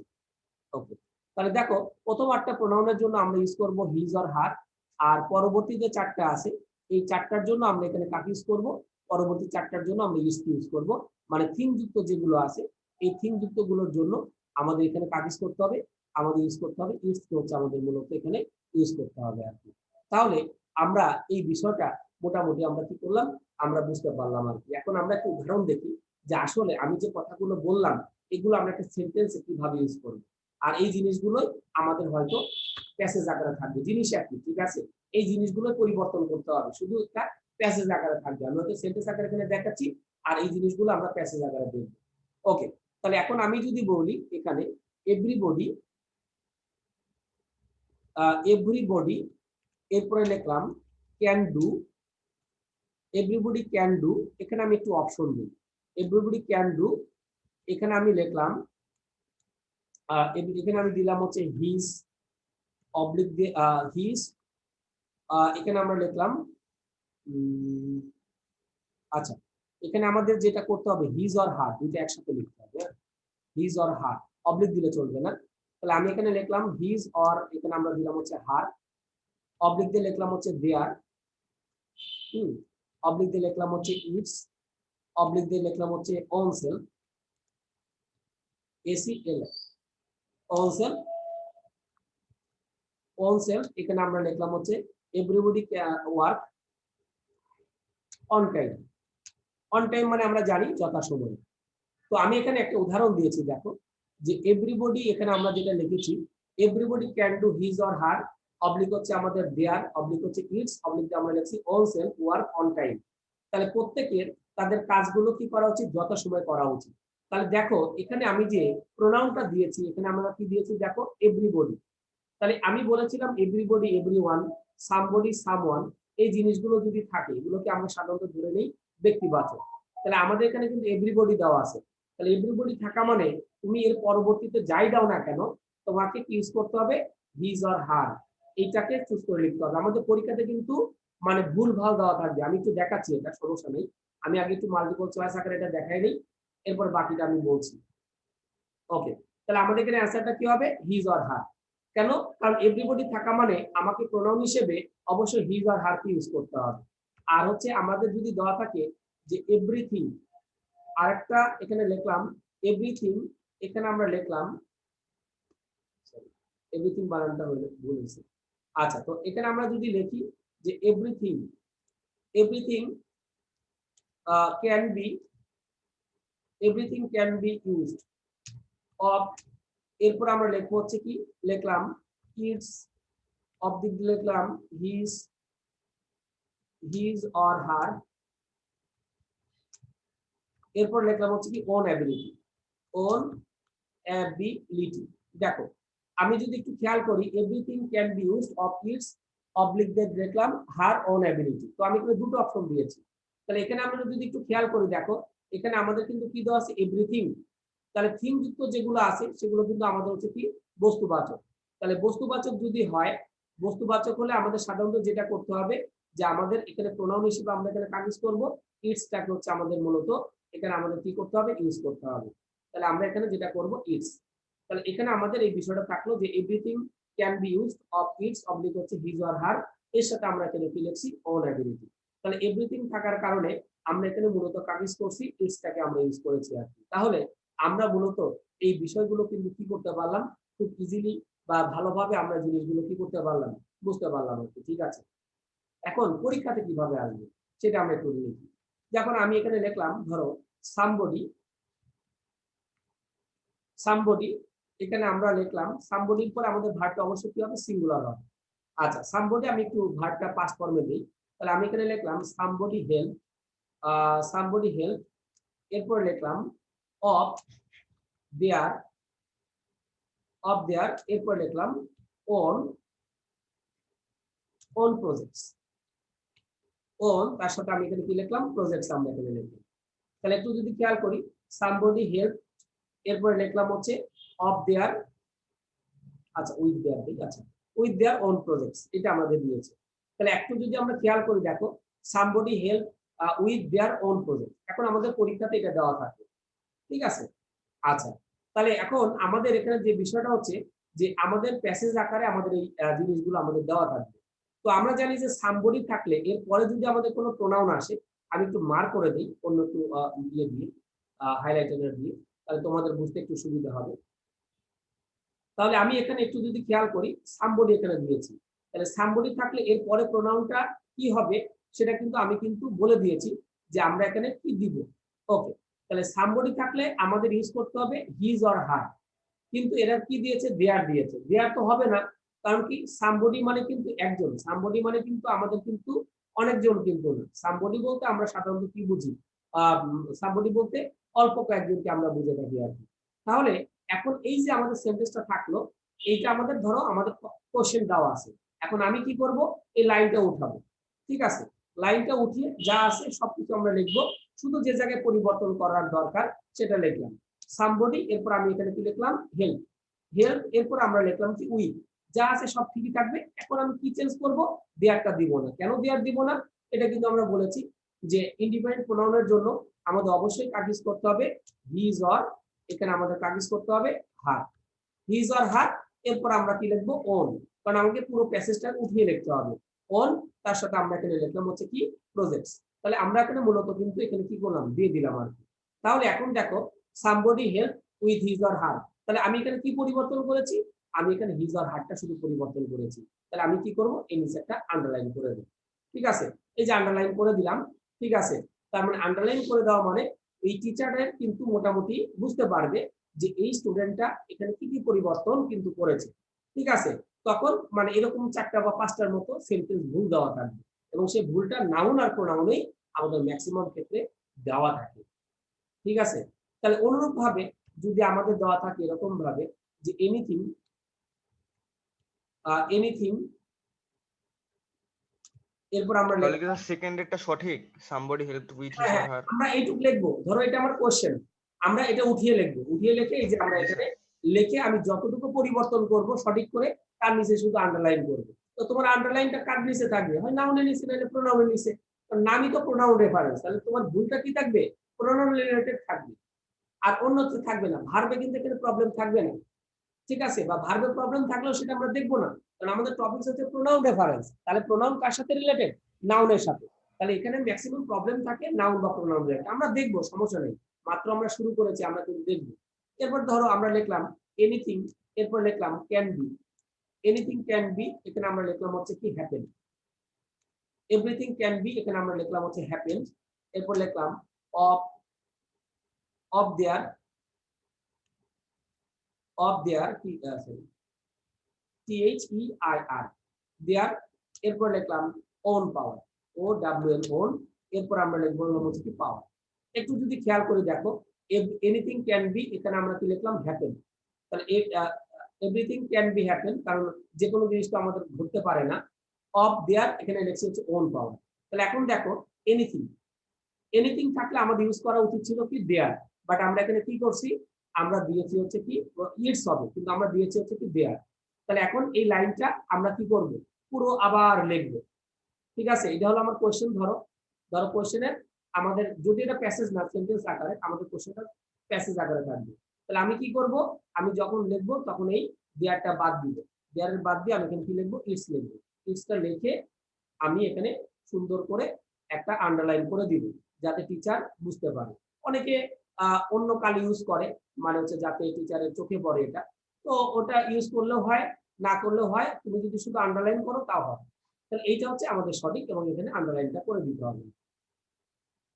ওকে তাহলে দেখো প্রথম আটটা প্রোনাউনের জন্য আমরা ইউজ করব হিজ অর হার আর পরবর্তী যে চারটা আছে এই চারটার জন্য আমরা এখানে কাকে ইউজ করব পরবর্তী চারটার জন্য আমরা ইউজ করব মানে থিম যুক্ত যেগুলো আছে এই থিম যুক্ত গুলোর জন্য আমাদের এখানে কাকে ইউজ করতে হবে আমাদের ইউজ করতে হবে ইউজ হচ্ছে আমাদের মূলত এখানে ইউজ করতে হবে আর কি তাহলে আমরা এই বিষয়টা মোটামুটি আমরা কি করলাম আমরা বুঝতে পারলাম আর কি এখন আমরা একটা উদাহরণ দেখি যে আসলে আমি যে কথাগুলো বললাম এগুলো আমরা একটা সেন্টেন্সে কিভাবে ইউজ করব আর এই জিনিসগুলোই আমাদের হয়তো প্যাসেজ আকারে থাকবে জিনিস একই ঠিক আছে এই জিনিসগুলো পরিবর্তন করতে হবে শুধু একটা প্যাসেজ আকারে থাকবে আমরা হয়তো সেন্টেন্স আকারে এখানে দেখাচ্ছি আর এই জিনিসগুলো আমরা প্যাসেজ আকারে দেখব ওকে তাহলে এখন আমি যদি বলি এখানে এভরিবডি এভরিবডি এরপরে লিখলাম can do everybody can do এখানে আমি একটু অপশন দিই এভরিবডি ক্যান ডু এখানে আমি লিখলাম এখানে আমি দিলাম হচ্ছে হিজ অবলিক দিয়ে হিজ এখানে আমরা লিখলাম আচ্ছা এখানে আমাদের যেটা করতে হবে হিজ অর হার দুটো একসাথে লিখতে হবে হিজ অর হার অবলিক দিলে চলবে না তাহলে আমি এখানে লিখলাম হিজ অর এখানে আমরা দিলাম হচ্ছে হার অবলিক দিয়ে লিখলাম হচ্ছে দেয়ার অবলিক দিয়ে লিখলাম হচ্ছে ইটস অবলিক দিয়ে লিখলাম হচ্ছে on self ACL own self এখানে আমরা লিখলাম হচ্ছে এভরিবডি ওয়ার্ক অন টাইম মানে আমরা জানি যথাসময়ে তো আমি এখানে একটা উদাহরণ দিয়েছি দেখো যে এভরিবডি এখানে আমরা যেটা লিখেছি everybody can do his or her oblique হচ্ছে আমাদের দেয়ার অবলিক হচ্ছে ইটস অবলিক দিয়ে আমরা লিখছি on self work on time তাহলে প্রত্যেকের তাদের কাজগুলো কি করা উচিত যথাসময়ে করা উচিত তাহলে দেখো এখানে আমি যে প্রোনাউনটা দিয়েছি এখানে আমরা কি দিয়েছি দেখো এভরিবডি তাহলে আমি বলেছিলাম এভরিবডি এভরিওয়ান সামবডি সামওয়ান এই জিনিসগুলো যদি থাকে এগুলোকে আমরা সাধারণত ধরে নেই ব্যক্তিবাচক তাহলে আমাদের এখানে কিন্তু এভরিবডি দেওয়া আছে তাহলে এভরিবডি থাকা মানে তুমি এর পরবর্তীতে যাই দাও না কেন তোমাকে কি ইউজ করতে হবে হিজ অর হার এইটাকে চুজ করে লিখতে হবে আমাদের পরীক্ষাতে কিন্তু মানে ভুল ভাল দেওয়া থাকবে আমি একটু দেখাচ্ছি এটা সমস্যা নেই আমি আগে একটু মাল্টিপল চয়েস আকারে এটা দেখাই নেই এরপর বাকিটা আমি বলছি ওকে তাহলে আমাদের এখানে অ্যান্সারটা কি হবে হিজ অর হার কেন কারণ এভরিবডি থাকা মানে আমাকে প্রোনাউন হিসেবে অবশ্যই his or her K use করতে হবে আর হচ্ছে আমাদের যদি দেওয়া থাকে যে এভরিথিং আরেকটা এখানে লিখলাম এভরিথিং এখানে আমরা লিখলাম এভরিথিং বানানটা হলো ভুল হয়েছে আচ্ছা তো এখানে আমরা যদি লিখি যে everything can be everything can be used of এরপর আমরা লিখব হচ্ছে কি লিখলাম ইটস অফ দি লিখলাম হিজ অর হার এরপর লিখলাম হচ্ছে কি ওন অ্যাবিলিটি দেখো আমি যদি একটু খেয়াল করি everything can be used of its oblique দিয়ে লিখলাম হার ওন অ্যাবিলিটি তো আমি এখানে দুটো অপশন দিয়েছি তাহলে এখানে আমরা যদি একটু খেয়াল করি দেখো এখানে আমাদের কিন্তু কি দেওয়া আছে এভরিথিং তাহলে থিম যুক্ত যেগুলো আছে সেগুলো কিন্তু আমাদের হচ্ছে কি বস্তুবাচক তাহলে বস্তুবাচক যদি হয়, বস্তুবাচক হলে আমাদের সাধারণত যেটা করতে হবে যে আমাদের এখানে প্রোনাউন হিসেবে আমরা এখানে কাজ করব, ইটসটাকে হচ্ছে আমাদের মূলত এখানে আমাদের কি করতে হবে, ইউজ করতে হবে। তাহলে আমরা এখানে যেটা করব ইটস। তাহলে এখানে আমাদের এই বিষয়টা থাকলো যে everything can be used of its oblique হচ্ছে হিজ অর হার, এর সাথে আমরা এখানে কি লিখছি, ওন অ্যাবিলিটি। তাহলে এভরিথিং থাকার কারণে আমরা এখানে মূলত কাগজ করছি, ইটসটাকে আমরা ইউজ করেছি আর কি। তাহলে আমরা মূলত এই বিষয়গুলো কিন্তু কি করতে পারলাম, খুব ইজিলি বা ভালোভাবে আমরা জিনিসগুলো কি করতে পারলাম, বুঝতে পারলাম আর কি। ঠিক আছে, এখন পরীক্ষাতে কিভাবে আসবে সেটা আমরা একটু লিখি। যখন আমি এখানে লিখলাম ধরো সামবডি, সামবডি, এখানে আমরা লিখলাম সামবডির পর আমাদের ভার্বটা অবশ্যই কি হবে, সিঙ্গুলার হবে। আচ্ছা, সামবডি আমি একটু ভার্বটা পাস্ট ফর্মে দিই। তাহলে আমি এখানে লিখলাম সামবডি হেল্প, সামবডি হেল্প, এরপর লিখলাম অফ দেয়ার, অফ দেয়ার, এরপর লিখলাম অন, অন প্রজেক্টস, অন তার সাথে আমি এখানে কি লিখলাম, প্রজেক্টস আমরা এখানে লিখলাম। তাহলে একটু যদি খেয়াল করি, সামবডি হেল্প, এরপরে লিখলাম হচ্ছে অফ দেয়ার, আচ্ছা উইথ দেয়ার, ঠিক আছে, উইথ দেয়ার ওন প্রজেক্টস, এটা আমাদের দিয়েছে। তাহলে একটু যদি আমরা খেয়াল করি, দেখো somebody help with their own project, এখন আমাদের পরীক্ষাতে এটা দেওয়া থাকে। ঠিক আছে, আচ্ছা, তাহলে এখন আমাদের এখানে যে বিষয়টা হচ্ছে যে আমাদের প্যাসেজ আকারে আমাদের এই জিনিসগুলো আমাদের দেওয়া থাকবে। তো আমরা জানি যে সামবডি থাকলে এর পরে যদি আমাদের কোনো প্রোনাউন আসে, আমি একটু মার্ক করে দিই অন্য একটু ইয়ে দিয়ে, হাইলাইটার দিয়ে, তাহলে তোমাদের বুঝতে একটু সুবিধা হবে। তাহলে আমি এখানে একটু যদি খেয়াল করি, সামবডি এখানে দিয়েছি, তাহলে সামবডি থাকলে এর পরে প্রোনাউনটা কি হবে সেটা কিন্তু আমি কিন্তু বলে দিয়েছি যে আমরা এখানে কি দিব। ওকে, তাহলে সামবডি থাকলে আমাদের ইউজ করতে হবে হিজ অর হার, কিন্তু এরা কি দিয়েছে, দেয়ার দিয়েছে। দেয়ার তো হবে না, কারণ কি সামবডি মানে কিন্তু একজন, সামবডি মানে কিন্তু আমাদের কিন্তু অনেকজন কিন্তু না। সামবডি বলতে আমরা সাধারণত কি বুঝি, সামবডি বলতে অল্প কয়েকজনকে আমরা বুঝে থাকি আর কি। তাহলে এখন এই যে আমাদের সেন্টেন্সটা থাকলো, এইটা আমাদের ধরো আমাদের কোশ্চেন দেওয়া আছে, এখন আমি কি করব, এই লাইনটা উঠাবো। ঠিক আছে, লাইনটা উঠিয়ে যা আছে সবকিছু আমরা লিখবো, শুধু যে জায়গায় পরিবর্তন করার দরকার সেটা লিখলাম সামবডি, এরপর আমি এখানে কি লিখলাম, হেল্প, হেল্প, এরপর আমরা লিখলাম কি উইথ, যা আছে সব ঠিকই থাকবে। এখন আমি কি চেঞ্জ করব, দেয়ারটা দিব না। কেন দেয়ার দিব না, এটা কিন্তু আমরা বলেছি যে ইন্ডিপেন্ডেন্ট প্রোনাউনের জন্য আমাদের অবশ্যই কাজ করতে হবে হিজ অর, এখানে আমাদের কাজ করতে হবে হার, হিজ অর হার, এরপর আমরা কি লিখবো, ওন, কারণ আমাকে পুরো প্যাসেজটা উঠিয়ে লিখতে হবে। ওন, তার সাথে আমরা এখানে লিখলাম হচ্ছে কি, প্রজেক্টস। তাহলে আমরা এখানে মূলত কিন্তু এখানে কি করলাম, দিয়ে দিলাম আর কি। তাহলে এখন দেখো somebody help with his or her, তাহলে আমি এখানে কি পরিবর্তন করেছি, আমি এখানে হিজ অর হারটা শুধু পরিবর্তন করেছি। তাহলে আমি কি করব, এই নিচে একটা আন্ডারলাইন করে দেব। ঠিক আছে, এই যে আন্ডারলাইন করে দিলাম। ঠিক আছে, তার মানে আন্ডারলাইন করে দেওয়া মানে এই টিচারের কিন্তু মোটামুটি বুঝতে পারবে যে এই স্টুডেন্টটা এখানে কি কি পরিবর্তন কিন্তু করেছে। ঠিক আছে, তখন মানে এরকম 4টা বা 5টার মতো সেন্টেন্স ভুল দেওয়া থাকবে, এবং সেই ভুলটা নাউন আর প্রোনাউনেই আমাদের ম্যাক্সিমাম ক্ষেত্রে দেওয়া থাকে। ঠিক আছে, তাহলে অনুরূপ ভাবে যদি আমাদের দেওয়া থাকে এরকম ভাবে যে এনিথিং, এনিথিং, এরপর আমরা তাহলে কি সেকেন্ডেরটা সঠিক, somebody help with his or her? আমরা এইটুকু লিখবো, ধরো এটা আমার কোশ্চেন, আমরা এটা উঠিয়ে লিখবো, উঠিয়ে লিখে এই যে আমরা এখানে লিখে আমি যতটুকু পরিবর্তন করব সঠিক করে তার নিচে শুধু আন্ডারলাইন করব। তো তোমার আন্ডারলাইনটা কার নিচে থাকবে, হয় নাউনের নিচে নাহলে প্রোনাউনের নিচে, নামই তো প্রোনাউন রেফারেন্স, তাহলে তোমার ভুলটা কি থাকবে, প্রোনাউন রিলেটেড থাকবে, আর অন্যত্র থাকবে না। ভার্বে কিন্তু এখানে প্রবলেম থাকবে না। ঠিক আছে, বা ভার্বে প্রবলেম থাকলেও সেটা আমরা দেখবো না, কারণ আমাদের টপিক হচ্ছে প্রোনাউন রেফারেন্স। তাহলে প্রোনাউন কার সাথে রিলেটেড, নাউনের সাথে। তাহলে এখানে ম্যাক্সিমাম প্রবলেম থাকে নাউন বা প্রোনাউন রিলেটেড, আমরা দেখবো, সমস্যা নেই, মাত্র আমরা শুরু করেছি, আমরা কিন্তু দেখবো। এরপর ধরো আমরা লিখলাম এনিথিং, এরপর লিখলাম can be, anything can be, এখানে আমরা লিখলাম হচ্ছে কি হ্যাপেন, এভরিথিং ক্যান বি, এখানে আমরা লিখলাম হচ্ছে হ্যাপেন, এরপর লিখলাম of, of their, of their কি সরি THEIR, দেয়ার, এরপর লিখলাম ওন পাওয়ার, OWN, ওন, এরপর আমরা লিখবো হচ্ছে কি পাওয়ার। একটু যদি খেয়াল করে দেখো, এনিথিং ক্যান বি, এখানে আমরা কি লিখলাম, হ্যাপেন। তাহলে এভরিথিং ক্যান বি হ্যাপেন, কারণ যে কোনো জিনিস তো আমাদের ঘটতে পারে না। অফ দেয়ার, এখানে লিখছি হচ্ছে ওন পাওয়ার। তাহলে এখন দেখো এনিথিং, এনিথিং থাকলে আমাদের ইউজ করা উচিত ছিল কি দেয়ার, বাট আমরা এখানে কি করছি, আমরা দিয়েছি হচ্ছে কি ইটস হবে, কিন্তু আমরা দিয়েছি হচ্ছে কি দেয়ার। তাহলে এখন এই লাইনটা আমরা কি করব, পুরো আবার লিখব। ঠিক আছে, এটা হলো আমার কোশ্চেন। ধরো ধরো কোশ্চেনের আমাদের যদি এটা প্যাসেজ না সেন্টেন্স আকারে, আমাদের কোশ্চেনটা প্যাসেজ আকারে থাকবে। তাহলে আমি কি করব, আমি যখন লিখবো তখন এই দেয়ারটা বাদ দিব, দেয়ারের বাদ দিয়ে আমি এখানে কি লিখবো, ইটস লিখবো। ইটসটা লিখে আমি এখানে সুন্দর করে একটা আন্ডারলাইন করে দিব, যাতে টিচার বুঝতে পারে। অনেকে অন্য কাল ইউজ করে, মানে হচ্ছে যাতে টিচারের চোখে পড়ে এটা। তো ওটা ইউজ করলেও হয়, না করলেও হয়, তুমি যদি শুধু আন্ডারলাইন করো তাও হয়। তাহলে এইটা হচ্ছে আমাদের সঠিক, এবং এখানে আন্ডারলাইনটা করে দিতে হবে।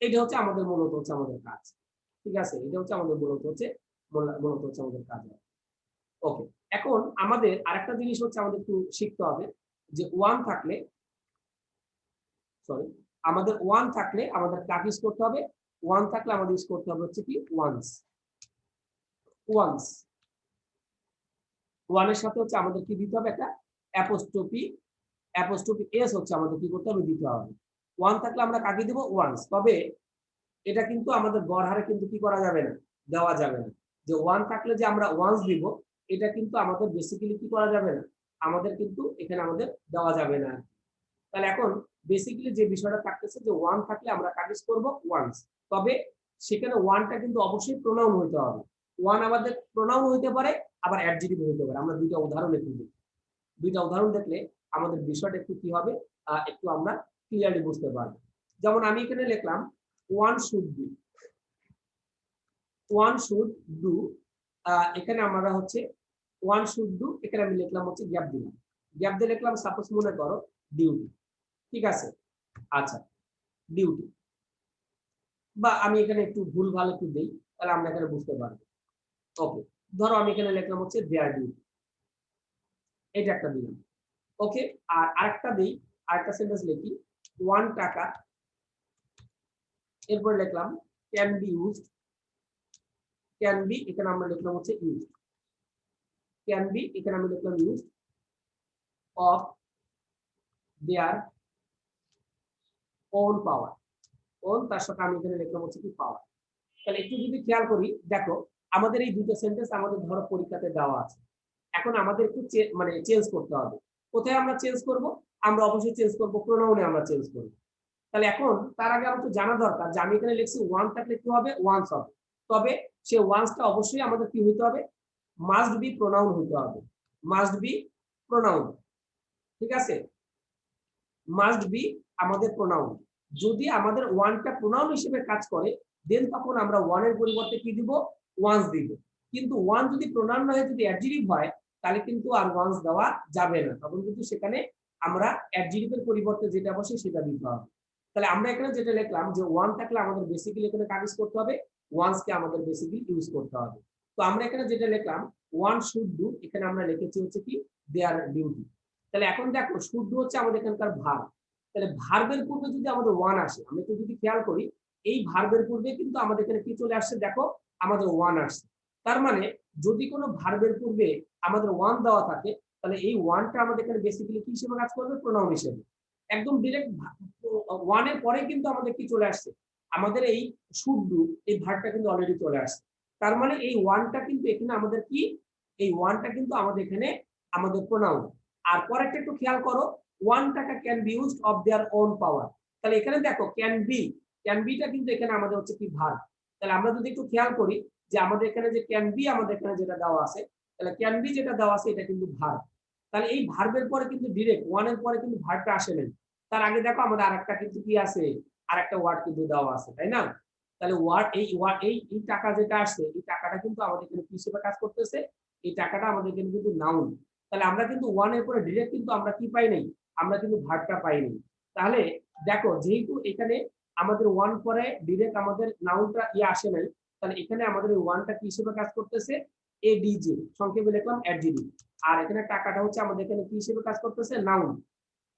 এটা হচ্ছে আমাদের মূলত হচ্ছে আমাদের কাজ। ঠিক আছে, এটা হচ্ছে আমাদের মূলত হচ্ছে আমাদের কাজ। ওকে, এখন আমাদের আরেকটা জিনিস হচ্ছে আমাদের একটু শিখতে হবে, যে ওয়ান থাকলে, সরি, আমাদের ওয়ান থাকলে আমাদের কাকে ইউজ করতে হবে, ওয়ান থাকলে আমাদের ইউজ করতে হবে হচ্ছে কি ওয়ান্স। ওয়ান্স, ওয়ানের সাথে হচ্ছে আমাদের কি দিতে হবে, একটা অ্যাপোস্ট্রফি, অ্যাপোস্ট্রফি এস হচ্ছে আমাদের কি করতে হবে, দিতে হবে। ওয়ান থাকলে আমরা কাকে দিব, ওয়ান্স। তবে এটা কিন্তু আমাদের গড় হারে কিন্তু কি করা যাবে না, দেওয়া যাবে না। যে ওয়ান থাকলে যে আমরা ওয়ান্স দিব, এটা কিন্তু আমাদের বেসিক্যালি কি করা যাবে না, আমাদের কিন্তু এখানে আমাদের দেওয়া যাবে না। তাহলে এখন বেসিক্যালি যে বিষয়টা থাকতেছে, যে ওয়ান থাকলে আমরা কাকে করব, ওয়ান্স। তবে সেখানে ওয়ানটা কিন্তু অবশ্যই প্রোনাউন হইতে হবে। ওয়ান আমাদের প্রোনাউন হইতে পারে, আবার অ্যাডজেক্টিভ হইতে পারে। আমরা দুইটা উদাহরণ একটু দেখি, দুইটা উদাহরণ দেখলে আমাদের বিষয়টা একটু কি হবে, একটু আমরা ক্লিয়ারলি বুঝতে পারবো। যেমন আমি এখানে লিখলাম one should do, one should do, এখানে আমরা হচ্ছে ওয়ান শুড ডু, এখানে আমি লিখলাম হচ্ছে গ্যাপ দিলাম, গ্যাপ দিয়ে লিখলাম সাপোজ মনে করো ডিউটি। ঠিক আছে, আচ্ছা, ডিউটি, বা আমি এখানে একটু ভুল ভাল একটু দেই, তাহলে আমরা এখানে বুঝতে পারবো। ওকে, ধরো আমি এখানে লিখলাম হচ্ছে দেয়ার ডিউটি, এটা একটা দিলাম। ওকে, আর আরেকটা দিই, আরেকটা সেন্টেন্স লিখি, ওয়ান টাকা, এরপর লিখলাম can be used, can be এখানে আমরা লিখলাম হচ্ছে ইউজড, ক্যান বি এখানে আমি লিখলাম used of their own power, own তার সাথে আমি এখানে লিখলাম হচ্ছে কি পাওয়ার। তাহলে একটু যদি খেয়াল করি, দেখো আমাদের এই দুটো সেন্টেন্স আমাদের ধরো পরীক্ষাতে দেওয়া আছে। এখন আমাদের একটু মানে চেঞ্জ করতে হবে। কোথায় আমরা চেঞ্জ করব, আমরা অবশ্যই চেঞ্জ করব প্রোনাউনে, আমরা চেঞ্জ করব। তাহলে এখন তার আগে আমার একটু জানা দরকার যে আমি এখানে লিখছি ওয়ান থাকলে কি হবে, ওয়ান্স হবে। তবে সেই ওয়ান্সটা অবশ্যই আমাদের কি হইতে হবে, মাস্ট বি প্রোনাউন হইতে হবে, মাস্ট বি প্রোনাউন। ঠিক আছে, মাস্ট বি আমাদের প্রোনাউন। যদি আমাদের ওয়ানটা প্রোনাউন হিসেবে কাজ করে, দেন তখন আমরা ওয়ানের পরিবর্তে কি দিব, ওয়ান্স দিব। কিন্তু ওয়ান যদি প্রোনাউন না হয়, যদি অ্যাডজেক্টিভ হয়, তাহলে কিন্তু আর ওয়ান্স দেওয়া যাবে না। তখন কিন্তু সেখানে আমরা অ্যাডজেক্টিভের পরিবর্তে যেটা বসে সেটা দিতে হবে। তাহলে আমরা এখানে যেটা লিখলাম, যে ওয়ান থাকলে আমাদের বেসিক্যালি এখানে কাজ করতে হবে, ওয়ান্সকে আমাদের বেসিক্যালি ইউজ করতে হবে। তো আমরা এখানে যেটা লিখলাম ওয়ান শুড ডু, এখানে আমরা লিখেছি হচ্ছে কি দেয়ার ডিউটি। তাহলে এখন দেখো শুড ডু হচ্ছে আমাদের এখানকার ভার্ব। তাহলে ভার্বের পূর্বে যদি আমাদের ওয়ান আসে, আমি একটু যদি খেয়াল করি, এই ভার্বের পূর্বে কিন্তু আমাদের এখানে কি চলে আসছে, দেখো আমাদের ওয়ান আসছে। তার মানে যদি কোনো ভার্বের পূর্বে আমাদের ওয়ান দেওয়া থাকে, তাহলে এই ওয়ানটা আমাদের এখানে বেসিক্যালি কি হিসেবে কাজ করবে, প্রোনাউন হিসেবে। একদম ডিরেক্ট ওয়ানের পরে কিন্তু আমাদের কি চলে আসছে, আমাদের এই শুড ডু, এই ভার্বটা কিন্তু অলরেডি চলে আসছে। তার মানে এই ওয়ানটা কিন্তু এখানে আমাদের কি, এই ওয়ানটা কিন্তু আমাদের এখানে আমাদের প্রোনাউন। আর পরেরটা একটু খেয়াল করো, ওয়ান টাকা can be used of their own power. তাহলে এখানে দেখো ক্যান বি, ক্যান বিটা কিন্তু এখানে আমাদের হচ্ছে কি ভার্ব। তাহলে আমরা যদি একটু খেয়াল করি, যে আমাদের এখানে যে ক্যান বি আমাদের এখানে যেটা দেওয়া আছে, তাহলে ক্যান বি যেটা দেওয়া আছে এটা কিন্তু ভার্ব। তাহলে এই ভার্বের পরে কিন্তু ডিরেক্ট ওয়ানের পরে কিন্তু ভার্বটা আসে নাই। তার আগে দেখো আমাদের আরেকটা কিন্তু কি আছে, আরেকটা ওয়ার্ড কিন্তু দেওয়া আছে, তাই না? তাহলে ওয়ার্ড এই টাকা যেটা আসছে, এই টাকাটা কিন্তু আমাদের এখানে কি হিসেবে কাজ করতেছে, এই টাকাটা আমাদের এখানে কিন্তু নাউন। তাহলে আমরা কিন্তু ওয়ানের পরে ডিরেক্ট কিন্তু আমরা কি পাই নাই, আমরা কিন্তু ভার্বটা পাইনি। তাহলে দেখো যেহেতু এখানে আমাদের ওয়ান পরে ডিরেক্ট আমাদের নাউনটা আসে নাই, তাহলে এখানে আমাদের ওয়ানটা কি হিসেবে কাজ করতেছে, এডিজে, সংক্ষেপে লিখলাম অ্যাডজেক্টিভ। আর এখানে টাকাটা হচ্ছে আমাদের এখানে কি হিসেবে কাজ করতেছে, নাউন।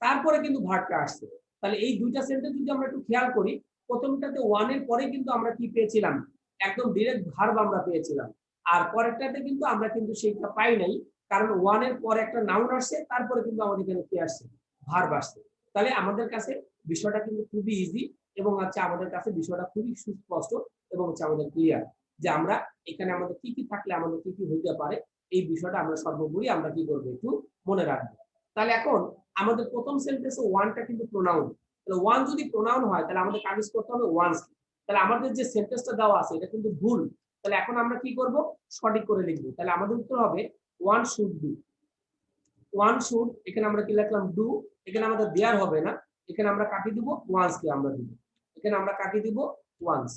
তারপরে কিন্তু ভার্বটা আসছে। তাহলে এই দুইটা সেন্টেন্স যদি আমরা একটু খেয়াল করি, প্রথমটাতে ওয়ানের পরে কিন্তু আমরা কি পেয়েছিলাম, একদম ডিরেক্ট ভার্ব আমরা পেয়েছিলাম। আর পরেরটাতে কিন্তু আমরা কিন্তু সেইটা পাই নাই, কারণ ওয়ানের পরে একটা নাউন আসছে, তারপরে কিন্তু আমাদের এখানে কি আসছে, ভার্ব আসছে। তাহলে আমাদের কাছে বিষয়টা কিন্তু খুবই ইজি, এবং হচ্ছে আমাদের কাছে বিষয়টা খুবই সুস্পষ্ট, এবং হচ্ছে আমাদের ক্লিয়ার, যে আমরা এখানে আমাদের কি কি থাকলে আমাদের কি কি হইতে পারে, এই বিষয়টা আমরা সর্বোপরি আমরা কি করবো একটু মনে রাখবো। তাহলে এখন আমাদের প্রথম সেন্টেন্সে ওয়ানটা কিন্তু প্রোনাউন। তাহলে ওয়ান যদি প্রোনাউন হয় তাহলে আমাদের কাজ করতে হবে ওয়ান্স। তাহলে আমাদের যে সেন্টেন্সটা দেওয়া আছে এটা কিন্তু ভুল। তাহলে এখন আমরা কি করব, সঠিক করে লিখবো। তাহলে আমাদের উত্তর হবে one should do. One should, এখানে আমরা কি লিখলাম ডু, এখানে আমাদের দেয়ার হবে না, এখানে আমরা কাটিয়ে দিব ওয়ান্স কে আমরা দিব, এখানে আমরা কাটিয়ে দিব ওয়ান্স,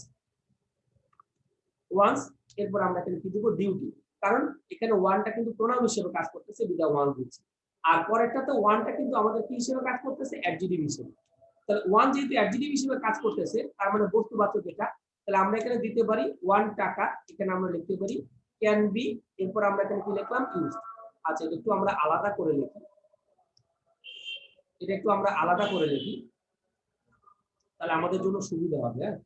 ওয়ান্স, এরপর আমরা এখানে কি দিব ডিউটি, কারণ এখানে ওয়ানটা কিন্তু প্রোনাউন হিসেবে কাজ করতেছে বিদা ওয়ান দিচ্ছি। আর পরেরটাতে ওয়ানটা কিন্তু আমাদের কি হিসেবে কাজ করতেছে, অ্যাডজেক্টিভ হিসেবে। তাহলে ওয়ান যেহেতু অ্যাডজেক্টিভ হিসেবে কাজ করতেছে তার মানে বস্তুবাচক এটা, তাহলে আমরা এখানে দিতে পারি 1 টাকা, এখানে আমরা লিখতে পারি ক্যান বি, এরপর আমরা এখানে কি লিখলাম ইউজ। আচ্ছা এটা একটু আমরা আলাদা করে লিখি, এটা একটু আমরা আলাদা করে লিখি তাহলে আমাদের জন্য সুবিধা হবে। হ্যাঁ,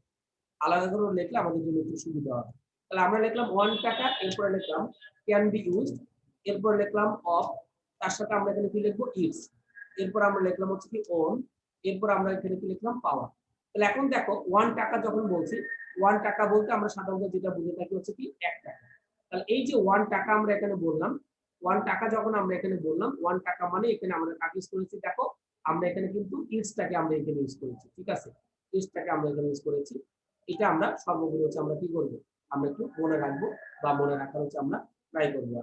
আলাদা করে লিখলে আমাদের জন্য একটু সুবিধা হবে। তাহলে আমরা লিখলাম 1 টাকা, এরপর লিখলাম ক্যান বি ইউজড, এরপর লিখলাম অফ, তার সাথে আমরা এখানে কি লিখবো ইটস, এরপর আমরা লিখলাম হচ্ছে কি ওন, এরপর আমরা এখানে কি লিখলাম পাওয়ার। তাহলে এখন দেখো 1 টাকা যখন বলছি, 1 টাকা বলতে আমরা সাধারণত যেটা বুঝে থাকি হচ্ছে কি 1 টাকা। তাহলে এই যে 1 টাকা আমরা এখানে বললাম, 1 টাকা যখন আমরা এখানে বললাম 1 টাকা মানে এখানে আমরা কাকে ইউজ করেছি, দেখো আমরা এখানে কিন্তু ইটসটাকে আমরা এখানে ইউজ করেছি, ঠিক আছে, ইটসটাকে আমরা এখানে ইউজ করেছি। এটা আমরা সর্বোপরি হচ্ছে আমরা কি করব, আমরা একটু মনে রাখবো বা মনে রাখার হচ্ছে আমরা ট্রাই করবো।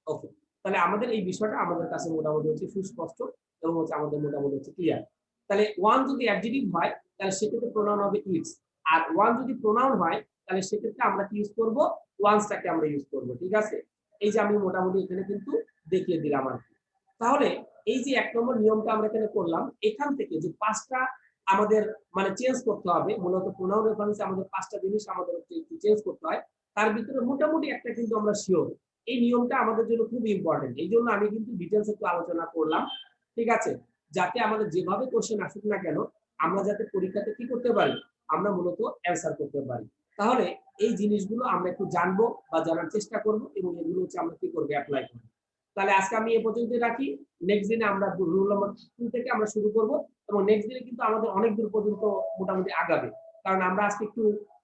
ওকে, তাহলে আমাদের এই বিষয়টা আমাদের কাছে মোটামুটি হচ্ছে সুস্পষ্ট এবং হচ্ছে আমাদের মোটামুটি হচ্ছে ক্লিয়ার। তাহলে ওয়ান যদি অ্যাডজেক্টিভ হয় তাহলে সেক্ষেত্রে প্রোনাউন হবে ইটস, আর ওয়ান যদি প্রোনাউন হয় তাহলে সেক্ষেত্রে আমরা কি ইউজ করব, ওয়ান্সটাকে আমরা ইউজ করব, ঠিক আছে। এই যে আমি মোটামুটি এখানে কিন্তু দেখিয়ে দিলাম আর কি। তাহলে এই যে 1 নম্বর নিয়মটা আমরা এখানে করলাম, এখান থেকে যে 5টা আমাদের মানে চেঞ্জ করতে হবে, মূলত প্রোনাউন রেফারেন্সে আমাদের 5টা জিনিস আমাদের একটু চেঞ্জ করতে হয়, তার ভিতরে মোটামুটি একটা কিন্তু আমরা শিওর। এই নিয়মটা আমাদের জন্য খুব ইম্পর্টেন্ট, এই জন্য আমি কিন্তু ডিটেলস একটু আলোচনা করলাম, ঠিক আছে, যাতে আমাদের যেভাবে কোশ্চেন আসুক না কেন আমরা যাতে পরীক্ষাতে কি করতে পারি, আমরা মূলত অ্যান্সার করতে পারি। তাহলে এই জিনিসগুলো আমরা একটু জানবো বা জানার চেষ্টা করব এবং এগুলো হচ্ছে আমরা কি করব, অ্যাপ্লাই করব। তাহলে আজকে আমি এ পর্যন্ত রাখি, নেক্সট দিনে আমরা রুল নাম্বার 2 থেকে আমরা শুরু করব এবং নেক্সট দিনে কিন্তু আমাদের অনেক দূর পর্যন্ত মোটামুটি আগাবে, কারণ আমরা আজকে একটু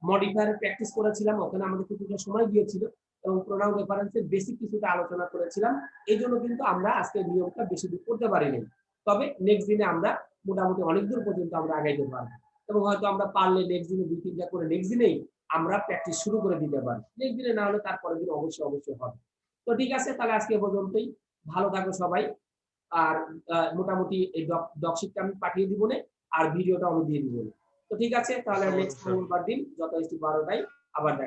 মডিফায়ার প্র্যাকটিস করেছিলাম, ওখানে আমাদের কিছুটা সময় গিয়েছিল এবং প্রোনাউন রেফারেন্সের বেসিক কিছুটা আলোচনা করেছিলাম, এই জন্য কিন্তু আমরা আজকে নিয়মটা বেশি দূর করতে পারিনি। তবে নেক্সট দিনে আমরা মোটামুটি অনেক দূর পর্যন্ত আমরা আগাইতে পারবো এবং হয়তো আমরা পারলে নেক্সট দিনে 2-3টা করে নেক্সট দিনেই আমরা প্র্যাকটিস শুরু করে দিতে পারি, নেক্সট দিনে না হলে তারপরের দিন অবশ্যই অবশ্যই হবে। তো ঠিক আছে, তাহলে আজকে এ পর্যন্তই, ভালো থাকো সবাই। আর মোটামুটি এই ডকশিটটা আমি পাঠিয়ে দিব না, আর ভিডিওটা আমি দিয়ে দিব। তো ঠিক আছে, তাহলে নেক্সট অবশ্যই। মঙ্গলবার দিন যথারীতি 12টায় আবার দেখা